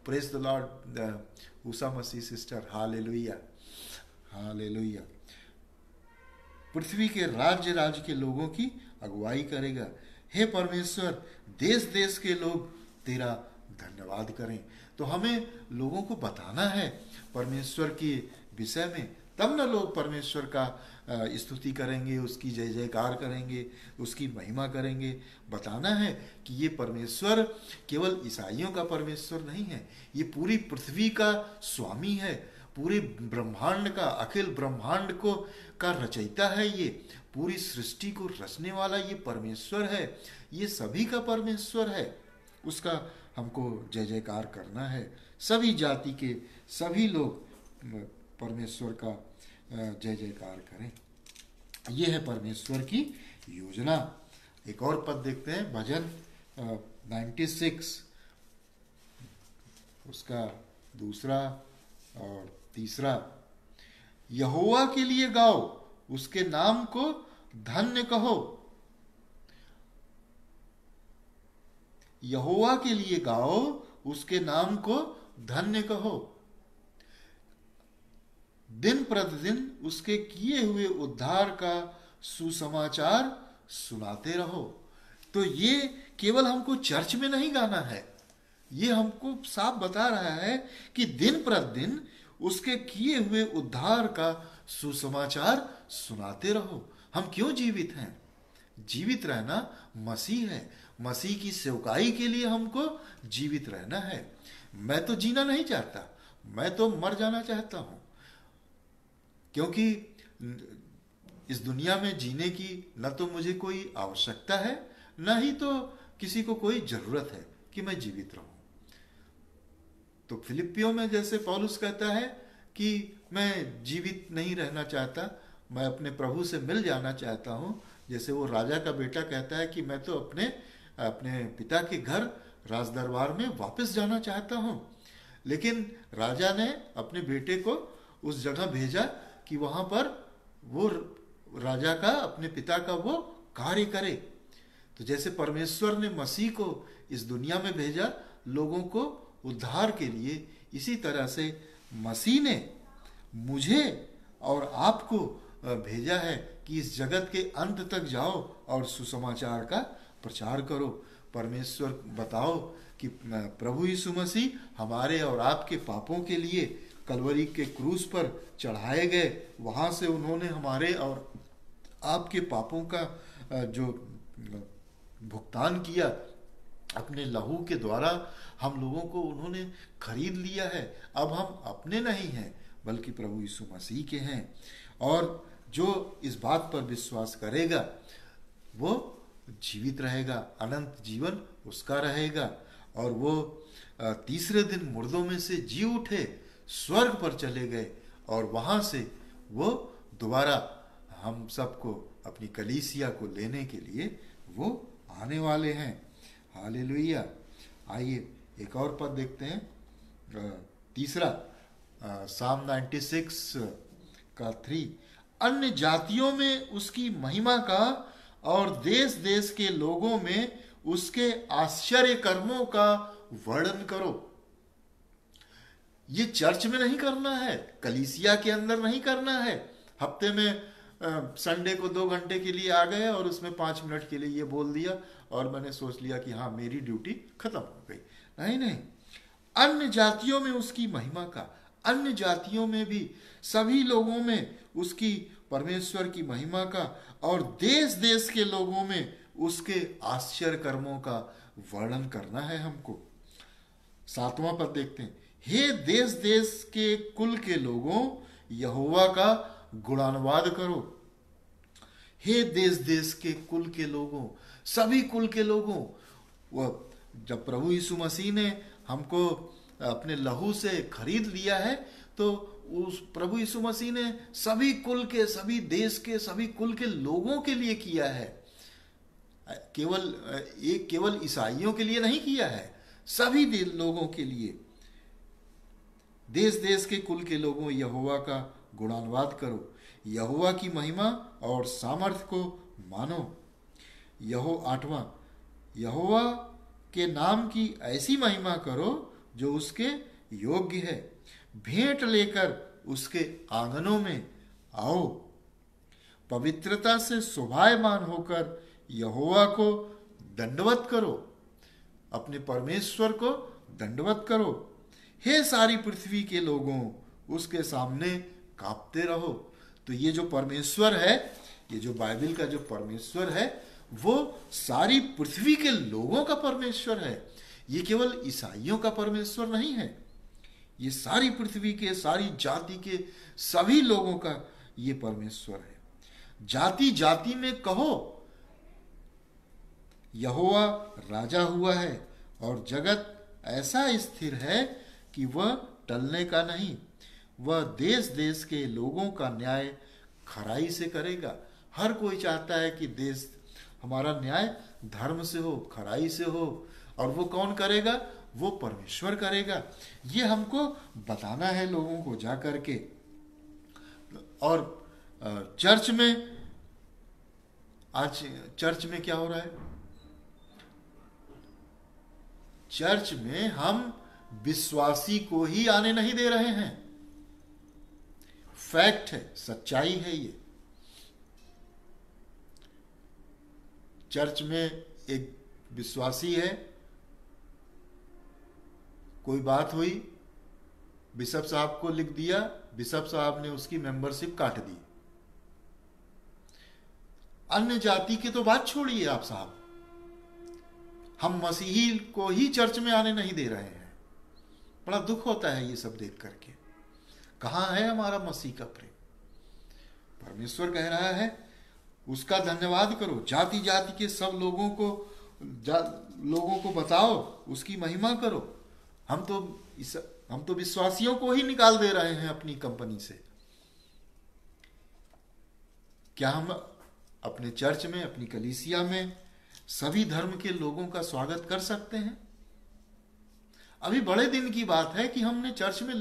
Praise the lord Usha Masih sister, hallelujah hallelujah. पृथ्वी के राज्य के लोगों की अगुवाई करेगा। हे परमेश्वर, देश देश के लोग तेरा धन्यवाद करें। तो हमें लोगों को बताना है परमेश्वर के विषय में, तब ना लोग परमेश्वर का स्तुति करेंगे, उसकी जय जयकार करेंगे, उसकी महिमा करेंगे। बताना है कि ये परमेश्वर केवल ईसाइयों का परमेश्वर नहीं है, ये पूरी पृथ्वी का स्वामी है, पूरे ब्रह्मांड का, अखिल ब्रह्मांड को का रचयिता है, ये पूरी सृष्टि को रचने वाला ये परमेश्वर है, ये सभी का परमेश्वर है। उसका हमको जय जयकार करना है। सभी जाति के सभी लोग परमेश्वर का जय जयकार करें। ये है परमेश्वर की योजना। एक और पद देखते हैं, भजन 96 उसका दूसरा और तीसरा। यहोवा के लिए गाओ, उसके नाम को धन्य कहो। यहोवा के लिए गाओ, उसके नाम को धन्य कहो। दिन प्रतिदिन उसके किए हुए उद्धार का सुसमाचार सुनाते रहो। तो ये केवल हमको चर्च में नहीं गाना है, ये हमको साफ बता रहा है कि दिन प्रतिदिन उसके किए हुए उद्धार का सुसमाचार सुनाते रहो। हम क्यों जीवित हैं? जीवित रहना मसीह है, मसीह की सेवकाई के लिए हमको जीवित रहना है। मैं तो जीना नहीं चाहता, मैं तो मर जाना चाहता हूं, क्योंकि इस दुनिया में जीने की न तो मुझे कोई आवश्यकता है, न ही तो किसी को कोई जरूरत है कि मैं जीवित रहूं। तो फिलिपियों में जैसे पौलुस कहता है कि मैं जीवित नहीं रहना चाहता, मैं अपने प्रभु से मिल जाना चाहता हूं। जैसे वो राजा का बेटा कहता है कि मैं तो अपने पिता के घर राजदरबार में वापस जाना चाहता हूं। लेकिन राजा ने अपने बेटे को उस जगह भेजा कि वहां पर वो राजा का, अपने पिता का वो कार्य करे। तो जैसे परमेश्वर ने मसीह को इस दुनिया में भेजा लोगों को उद्धार के लिए, इसी तरह से मसीह ने मुझे और आपको भेजा है कि इस जगत के अंत तक जाओ और सुसमाचार का प्रचार करो। परमेश्वर बताओ कि प्रभु यीशु मसीह हमारे और आपके पापों के लिए कलवरी के क्रूस पर चढ़ाए गए, वहाँ से उन्होंने हमारे और आपके पापों का जो भुगतान किया, अपने लहू के द्वारा हम लोगों को उन्होंने खरीद लिया है। अब हम अपने नहीं हैं बल्कि प्रभु यीशु मसीह के हैं। और जो इस बात पर विश्वास करेगा वो जीवित रहेगा, अनंत जीवन उसका रहेगा। और वो तीसरे दिन मुर्दों में से जी उठे, स्वर्ग पर चले गए और वहाँ से वो दोबारा हम सबको, अपनी कलीसिया को लेने के लिए वो आने वाले हैं। हालेलुया। आइए एक और पद देखते हैं, तीसरा साम 96 का 3। अन्य जातियों में उसकी महिमा का और देश देश के लोगों में उसके आश्चर्य कर्मों का वर्णन करो। ये चर्च में नहीं करना है, कलीसिया के अंदर नहीं करना है। हफ्ते में संडे को 2 घंटे के लिए आ गए और उसमें 5 मिनट के लिए ये बोल दिया और मैंने सोच लिया कि हाँ मेरी ड्यूटी खत्म हो गई। नहीं नहीं, अन्य जातियों में उसकी महिमा का, अन्य जातियों में भी सभी लोगों में उसकी, परमेश्वर की महिमा का, और देश देश के लोगों में उसके आश्चर्य कर्मों का वर्णन करना है हमको। 7वां पद देखते हैं। हे देश देश के कुल के लोगों, यहोवा का गुणानुवाद करो। हे देश देश के कुल के लोगों, सभी कुल के लोगों। वह जब प्रभु यीशु मसीह ने हमको अपने लहू से खरीद लिया है तो उस प्रभु यीशु मसीह ने सभी कुल के, सभी देश के, सभी कुल के लोगों के लिए किया है। केवल ईसाइयों के लिए नहीं किया है, सभी लोगों के लिए। देश देश के कुल के लोगों, यहोवा का गुणानुवाद करो, यहोवा की महिमा और सामर्थ्य को मानो। 8वां, यहोवा के नाम की ऐसी महिमा करो जो उसके योग्य है। भेंट लेकर उसके आंगनों में आओ। पवित्रता से शोभायमान होकर यहोवा को दंडवत करो, अपने परमेश्वर को दंडवत करो। हे सारी पृथ्वी के लोगों, उसके सामने कांपते रहो। तो ये जो परमेश्वर है, ये जो बाइबल का जो परमेश्वर है, वो सारी पृथ्वी के लोगों का परमेश्वर है। ये केवल ईसाइयों का परमेश्वर नहीं है, ये सारी पृथ्वी के, सारी जाति के सभी लोगों का ये परमेश्वर है। जाति जाति में कहो, यहोवा राजा हुआ है और जगत ऐसा स्थिर है कि वह टलने का नहीं। वह देश देश के लोगों का न्याय खराई से करेगा। हर कोई चाहता है कि देश, हमारा न्याय धर्म से हो, खराई से हो। और वो कौन करेगा? वो परमेश्वर करेगा। ये हमको बताना है लोगों को जा करके। और चर्च में, आज चर्च में क्या हो रहा है? चर्च में हम विश्वासी को ही आने नहीं दे रहे हैं। फैक्ट है, सच्चाई है ये। चर्च में एक विश्वासी है, कोई बात हुई, बिशप साहब को लिख दिया, बिशप साहब ने उसकी मेंबरशिप काट दी। अन्य जाति की तो बात छोड़िए आप साहब, हम मसीही को ही चर्च में आने नहीं दे रहे हैं। बड़ा दुख होता है ये सब देख करके। कहाँ है हमारा मसीह का प्रेम? परमेश्वर कह रहा है उसका धन्यवाद करो, जाति जाति के सब लोगों को बताओ, उसकी महिमा करो। हम तो विश्वासियों को ही निकाल दे रहे हैं अपनी कंपनी से। क्या हम अपने चर्च में, अपनी कलीसिया में सभी धर्म के लोगों का स्वागत कर सकते हैं? अभी बड़े दिन की बात है कि हमने चर्च में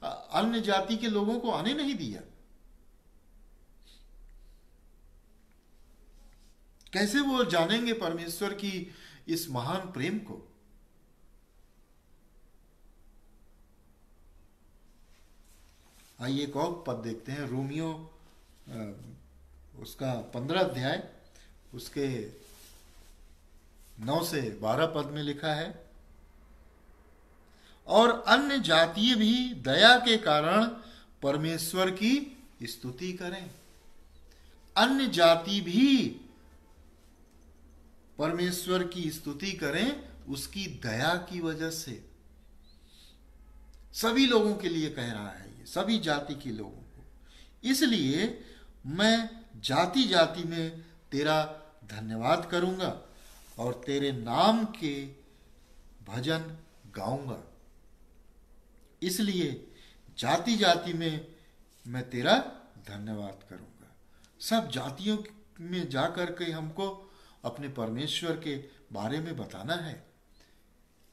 अन्य जाति के लोगों को आने नहीं दिया। कैसे वो जानेंगे परमेश्वर की इस महान प्रेम को? आइए एक और पद देखते हैं, रोमियो उसका 15 अध्याय उसके 9 से 12 पद में लिखा है, और अन्य जातीय भी दया के कारण परमेश्वर की स्तुति करें। अन्य जाति भी परमेश्वर की स्तुति करें उसकी दया की वजह से। सभी लोगों के लिए कह रहा है ये, सभी जाति के लोगों को। इसलिए मैं जाति जाति में तेरा धन्यवाद करूंगा और तेरे नाम के भजन गाऊंगा। इसलिए जाति जाति में मैं तेरा धन्यवाद करूंगा। सब जातियों में जाकर के हमको अपने परमेश्वर के बारे में बताना है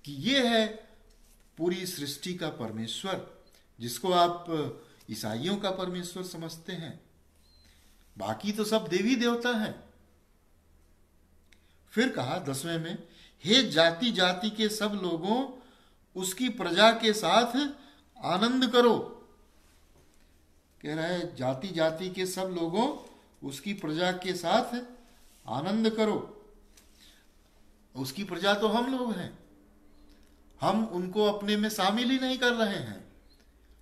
कि ये है पूरी सृष्टि का परमेश्वर, जिसको आप ईसाइयों का परमेश्वर समझते हैं। बाकी तो सब देवी देवता हैं। फिर कहा 10वें में, हे जाति जाति के सब लोगों उसकी प्रजा के साथ आनंद करो। कह रहा है जाति जाति के सब लोगों उसकी प्रजा के साथ आनंद करो। उसकी प्रजा तो हम लोग हैं। हम उनको अपने में शामिल ही नहीं कर रहे हैं,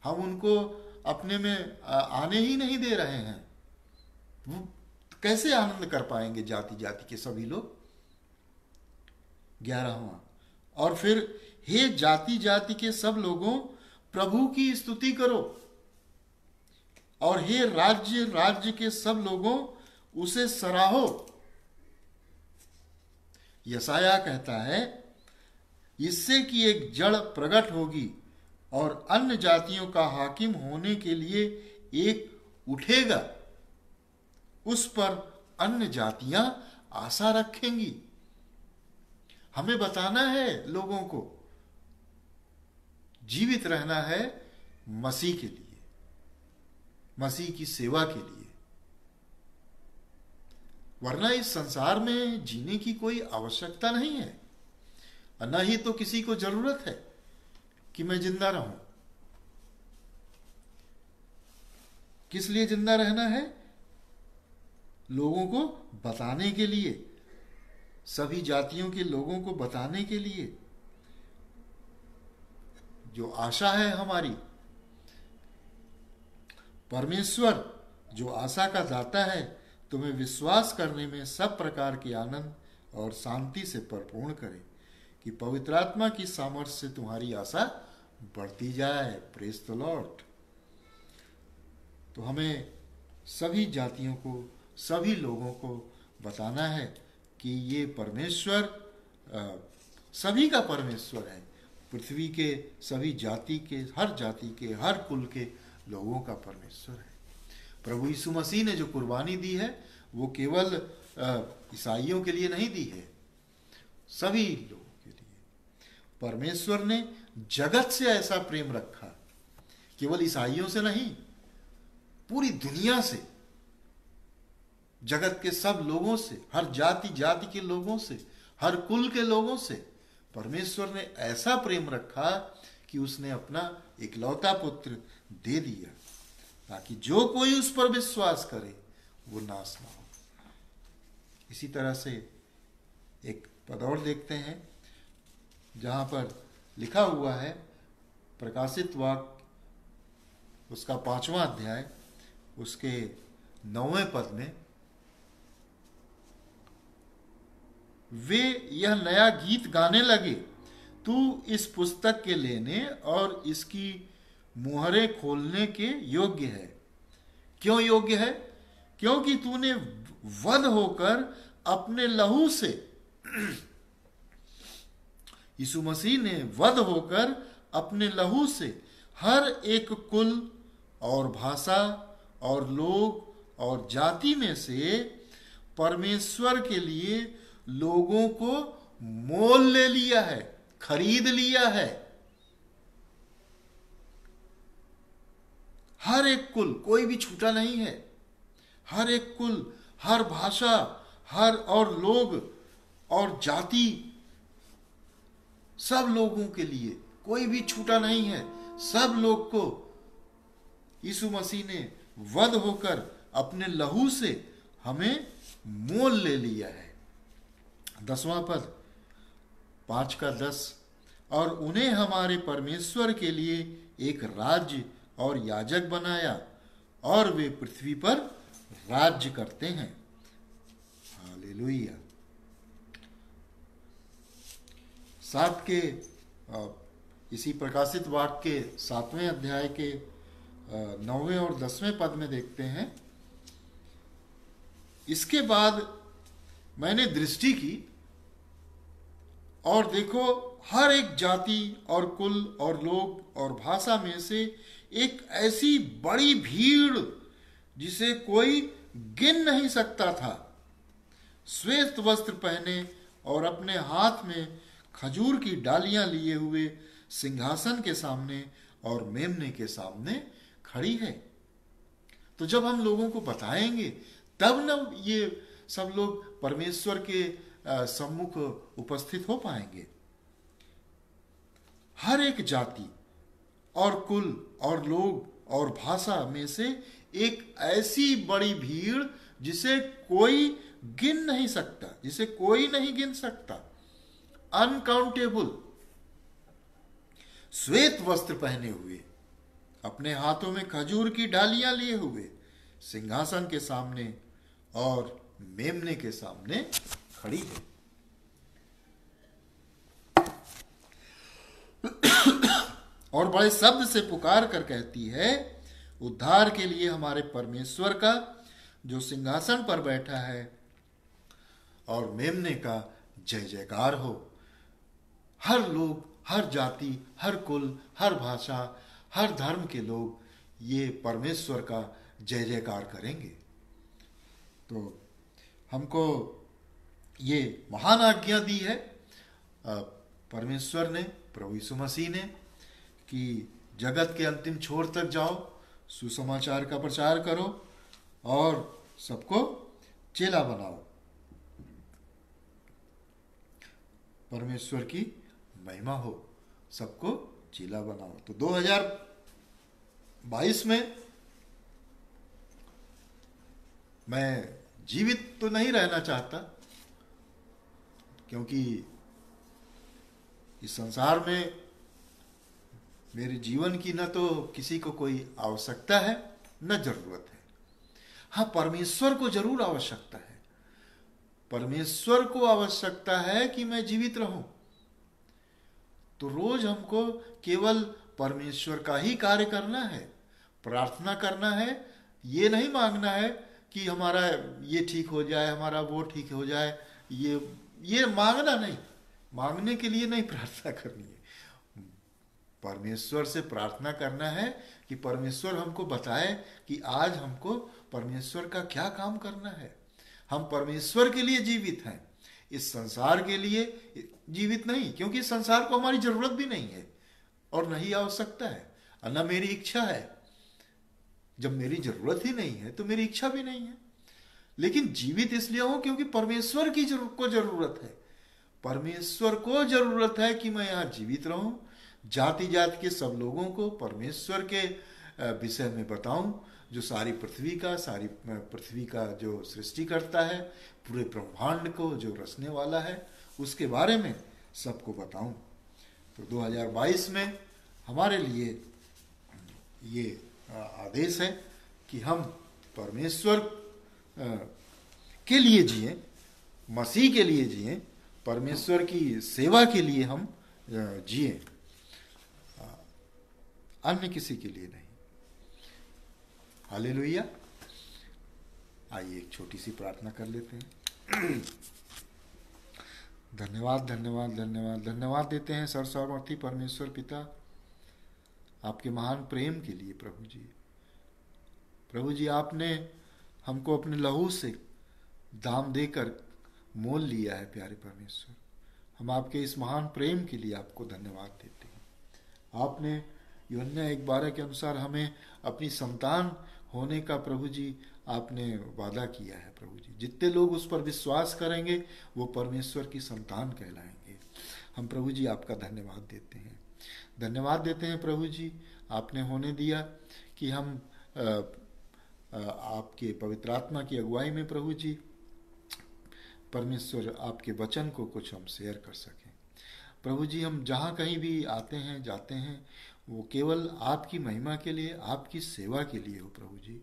हम उनको अपने में आने ही नहीं दे रहे हैं। वो कैसे आनंद कर पाएंगे जाति जाति के सभी लोग। 11वां, और फिर हे जाति जाति के सब लोगों प्रभु की स्तुति करो, और हे राज्य राज्य के सब लोगों उसे सराहो। यशाया कहता है इससे कि एक जड़ प्रकट होगी और अन्य जातियों का हाकिम होने के लिए एक उठेगा, उस पर अन्य जातियां आशा रखेंगी। हमें बताना है लोगों को, जीवित रहना है मसीह के लिए, मसीह की सेवा के लिए, वरना इस संसार में जीने की कोई आवश्यकता नहीं है, न ही तो किसी को जरूरत है कि मैं जिंदा रहूं। किस लिए जिंदा रहना है? लोगों को बताने के लिए, सभी जातियों के लोगों को बताने के लिए। जो आशा है हमारी, परमेश्वर जो आशा का दाता है तुम्हें विश्वास करने में सब प्रकार के आनंद और शांति से परिपूर्ण करे, कि पवित्र आत्मा की सामर्थ्य से तुम्हारी आशा बढ़ती जाए। Praise the Lord. तो हमें सभी जातियों को, सभी लोगों को बताना है कि ये परमेश्वर सभी का परमेश्वर है, पृथ्वी के सभी जाति के, हर जाति के, हर कुल के लोगों का परमेश्वर है। प्रभु यीशु मसीह ने जो कुर्बानी दी है वो केवल ईसाइयों के लिए नहीं दी है, सभी लोगों के लिए। परमेश्वर ने जगत से ऐसा प्रेम रखा, केवल ईसाइयों से नहीं, पूरी दुनिया से, जगत के सब लोगों से, हर जाति जाति के लोगों से, हर कुल के लोगों से परमेश्वर ने ऐसा प्रेम रखा कि उसने अपना इकलौता पुत्र दे दिया, ताकि जो कोई उस पर विश्वास करे वो नाश ना हो। इसी तरह से एक पद और देखते हैं जहां पर लिखा हुआ है प्रकाशित वाक्य उसका 5वां अध्याय उसके 9वें पद में, वे यह नया गीत गाने लगे, तू इस पुस्तक के लेने और इसकी मुहरें खोलने के योग्य है। क्यों योग्य है? क्योंकि तूने वध होकर अपने लहू से, यीशु मसीह ने वध होकर अपने लहू से हर एक कुल और भाषा और लोग और जाति में से परमेश्वर के लिए लोगों को मोल ले लिया है, खरीद लिया है। हर एक कुल, कोई भी छूटा नहीं है। हर एक कुल, हर भाषा, हर और लोग और जाति, सब लोगों के लिए कोई भी छूटा नहीं है। सब लोग को यीशु मसीह ने वध होकर अपने लहू से हमें मोल ले लिया है। 10वां पद 5 का 10, और उन्हें हमारे परमेश्वर के लिए एक राज्य और याजक बनाया और वे पृथ्वी पर राज्य करते हैं। हालेलुया। 7 के इसी प्रकाशित वाक्य के 7वें अध्याय के 9वें और 10वें पद में देखते हैं, इसके बाद मैंने दृष्टि की और देखो हर एक जाति और कुल और लोग और भाषा में से एक ऐसी बड़ी भीड़ जिसे कोई गिन नहीं सकता था, श्वेत वस्त्र पहने और अपने हाथ में खजूर की डालियां लिए हुए सिंहासन के सामने और मेमने के सामने खड़ी है। तो जब हम लोगों को बताएंगे तब न ये सब लोग परमेश्वर के सम्मुख उपस्थित हो पाएंगे। हर एक जाति और कुल और लोग और भाषा में से एक ऐसी बड़ी भीड़ जिसे कोई गिन नहीं सकता, जिसे कोई नहीं गिन सकता, अनकाउंटेबल, श्वेत वस्त्र पहने हुए, अपने हाथों में खजूर की डालियां लिए हुए, सिंहासन के सामने और मेमने के सामने खड़ी है। और बड़े शब्द से पुकार कर कहती है, उद्धार के लिए हमारे परमेश्वर का जो सिंहासन पर बैठा है और मेमने का जय जयकार हो। हर लोग, हर जाति, हर कुल, हर भाषा, हर धर्म के लोग ये परमेश्वर का जय जयकार करेंगे। तो हमको ये महान आज्ञा दी है परमेश्वर ने, प्रभु यीशु मसीह ने, कि जगत के अंतिम छोर तक जाओ, सुसमाचार का प्रचार करो और सबको चेला बनाओ। परमेश्वर की महिमा हो, सबको चेला बनाओ। तो 2022 में मैं जीवित तो नहीं रहना चाहता, क्योंकि इस संसार में मेरे जीवन की न तो किसी को कोई आवश्यकता है न जरूरत है। हाँ, परमेश्वर को जरूर आवश्यकता है। परमेश्वर को आवश्यकता है कि मैं जीवित रहूं। तो रोज हमको केवल परमेश्वर का ही कार्य करना है, प्रार्थना करना है। ये नहीं मांगना है कि हमारा ये ठीक हो जाए, हमारा वो ठीक हो जाए। ये मांगना नहीं, मांगने के लिए नहीं प्रार्थना करनी है। परमेश्वर से प्रार्थना करना है कि परमेश्वर हमको बताए कि आज हमको परमेश्वर का क्या काम करना है। हम परमेश्वर के लिए जीवित हैं, इस संसार के लिए जीवित नहीं, क्योंकि इस संसार को हमारी जरूरत भी नहीं है और नहीं आवश्यकता है, और न मेरी इच्छा है। जब मेरी जरूरत ही नहीं है तो मेरी इच्छा भी नहीं है। लेकिन जीवित इसलिए हूं क्योंकि परमेश्वर को जरूरत है। परमेश्वर को जरूरत है कि मैं यहां जीवित रहूं, जाति जाति के सब लोगों को परमेश्वर के विषय में बताऊं, जो सारी पृथ्वी का जो सृष्टि करता है, पूरे ब्रह्मांड को जो रचने वाला है, उसके बारे में सबको बताऊं। तो 2022 में हमारे लिए ये आदेश है कि हम परमेश्वर के लिए जिए, मसीह के लिए जिए, परमेश्वर की सेवा के लिए हम जिए, अन्य किसी के लिए नहीं। हालेलुया। आइए एक छोटी सी प्रार्थना कर लेते हैं। धन्यवाद धन्यवाद धन्यवाद धन्यवाद देते हैं सर्वसामर्थी परमेश्वर पिता, आपके महान प्रेम के लिए। प्रभु जी आपने हमको अपने लहू से दाम देकर मोल लिया है। प्यारे परमेश्वर, हम आपके इस महान प्रेम के लिए आपको धन्यवाद देते हैं। आपने यूहन्ना 1:12 के अनुसार हमें अपनी संतान होने का प्रभु जी आपने वादा किया है। प्रभु जी, जितने लोग उस पर विश्वास करेंगे वो परमेश्वर की संतान कहलाएंगे। हम प्रभु जी आपका धन्यवाद देते हैं। धन्यवाद देते हैं प्रभु जी, आपने होने दिया कि हम आपके पवित्र आत्मा की अगुवाई में प्रभु जी परमेश्वर आपके वचन को कुछ हम शेयर कर सकें। प्रभु जी, हम जहाँ कहीं भी आते हैं जाते हैं वो केवल आपकी महिमा के लिए, आपकी सेवा के लिए हो प्रभु जी।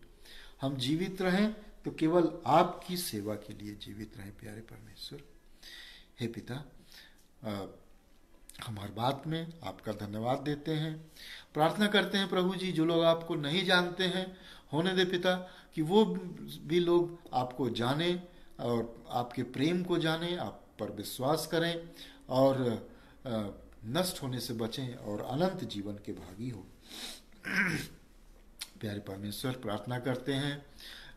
हम जीवित रहें तो केवल आपकी सेवा के लिए जीवित रहें प्यारे परमेश्वर। हे पिता, हम हर बात में आपका धन्यवाद देते हैं। प्रार्थना करते हैं प्रभु जी, जो लोग आपको नहीं जानते हैं, होने दे पिता कि वो भी लोग आपको जाने और आपके प्रेम को जाने, आप पर विश्वास करें और नष्ट होने से बचें और अनंत जीवन के भागी हो। प्यारे परमेश्वर, प्रार्थना करते हैं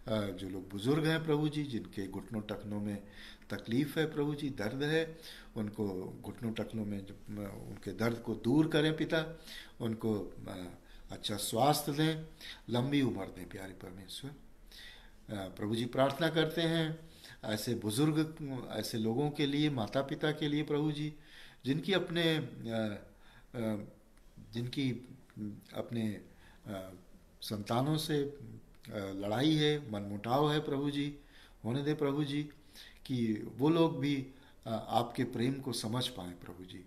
जो लोग बुजुर्ग हैं प्रभु जी, जिनके घुटनों टखनों में तकलीफ है प्रभु जी, दर्द है, उनको घुटनों टखनों में उनके दर्द को दूर करें पिता, उनको अच्छा स्वास्थ्य दें, लंबी उम्र दें प्यारे परमेश्वर। प्रभु जी, प्रार्थना करते हैं ऐसे बुजुर्ग, ऐसे लोगों के लिए, माता पिता के लिए प्रभु जी, जिनकी अपने संतानों से लड़ाई है, मनमुटाव है प्रभु जी। होने दे प्रभु जी कि वो लोग भी आपके प्रेम को समझ पाएं प्रभु जी।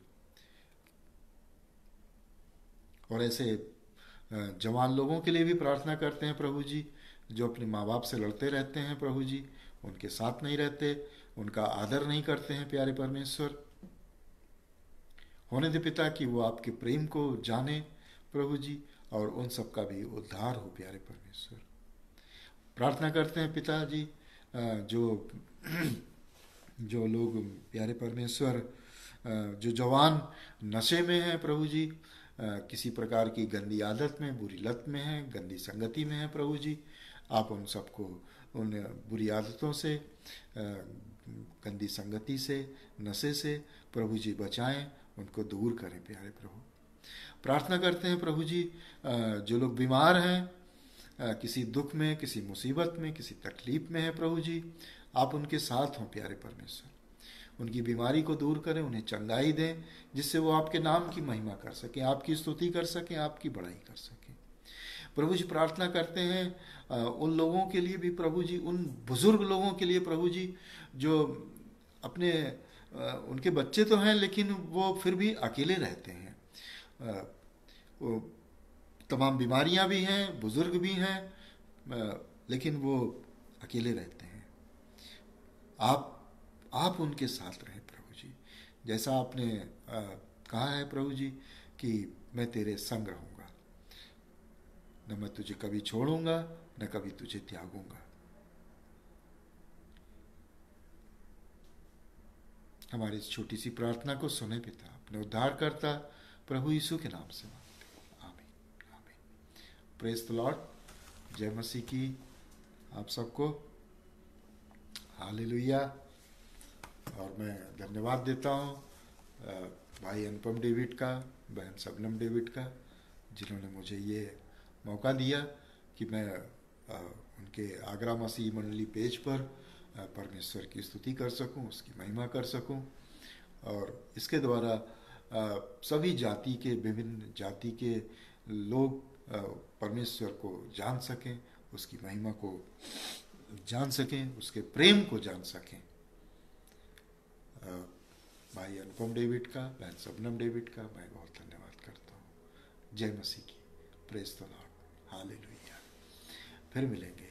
और ऐसे जवान लोगों के लिए भी प्रार्थना करते हैं प्रभु जी, जो अपने माँ बाप से लड़ते रहते हैं प्रभु जी, उनके साथ नहीं रहते, उनका आदर नहीं करते हैं प्यारे परमेश्वर। होने दे पिता कि वो आपके प्रेम को जाने प्रभु जी, और उन सब का भी उद्धार हो प्यारे परमेश्वर। प्रार्थना करते हैं पिताजी, जो लोग प्यारे परमेश्वर, जो जवान नशे में हैं प्रभु जी, किसी प्रकार की गंदी आदत में, बुरी लत में हैं, गंदी संगति में हैं प्रभु जी, आप उन सबको उन बुरी आदतों से, गंदी संगति से, नशे से प्रभु जी बचाएं, उनको दूर करें प्यारे प्रभु। प्रार्थना करते हैं प्रभु जी, जो लोग बीमार हैं, किसी दुख में, किसी मुसीबत में, किसी तकलीफ में है प्रभु जी, आप उनके साथ हों प्यारे परमेश्वर। उनकी बीमारी को दूर करें, उन्हें चंगाई दें, जिससे वो आपके नाम की महिमा कर सकें, आपकी स्तुति कर सकें, आपकी बड़ाई कर सकें प्रभु जी। प्रार्थना करते हैं उन लोगों के लिए भी प्रभु जी, उन बुजुर्ग लोगों के लिए प्रभु जी, जो अपने उनके बच्चे तो हैं लेकिन वो फिर भी अकेले रहते हैं, वो तमाम बीमारियां भी हैं, बुजुर्ग भी हैं, लेकिन वो अकेले रहते हैं। आप उनके साथ रहें प्रभु जी, जैसा आपने कहा है प्रभु जी कि मैं तेरे संग रहूंगा, न मैं तुझे कभी छोड़ूंगा, न कभी तुझे त्यागूंगा। हमारी इस छोटी सी प्रार्थना को सुने पिता, अपने उद्धारकर्ता प्रभु यीशु के नाम से मांगते हैं, आमीन आमीन। Praise the Lord. जय मसीह की आप सबको, हालेलुया। और मैं धन्यवाद देता हूँ भाई अनुपम डेविड का, बहन सबनम डेविड का, जिन्होंने मुझे ये मौका दिया कि मैं उनके आगरा मसीह मंडली पेज पर परमेश्वर की स्तुति कर सकूं, उसकी महिमा कर सकूं, और इसके द्वारा सभी जाति के, विभिन्न जाति के लोग परमेश्वर को जान सकें, उसकी महिमा को जान सकें, उसके प्रेम को जान सकें। भाई अनुपम डेविड का, बहन सबनम डेविड का मैं बहुत धन्यवाद करता हूँ। जय मसीह की। Praise the Lord. हालेलुया। फिर मिलेंगे।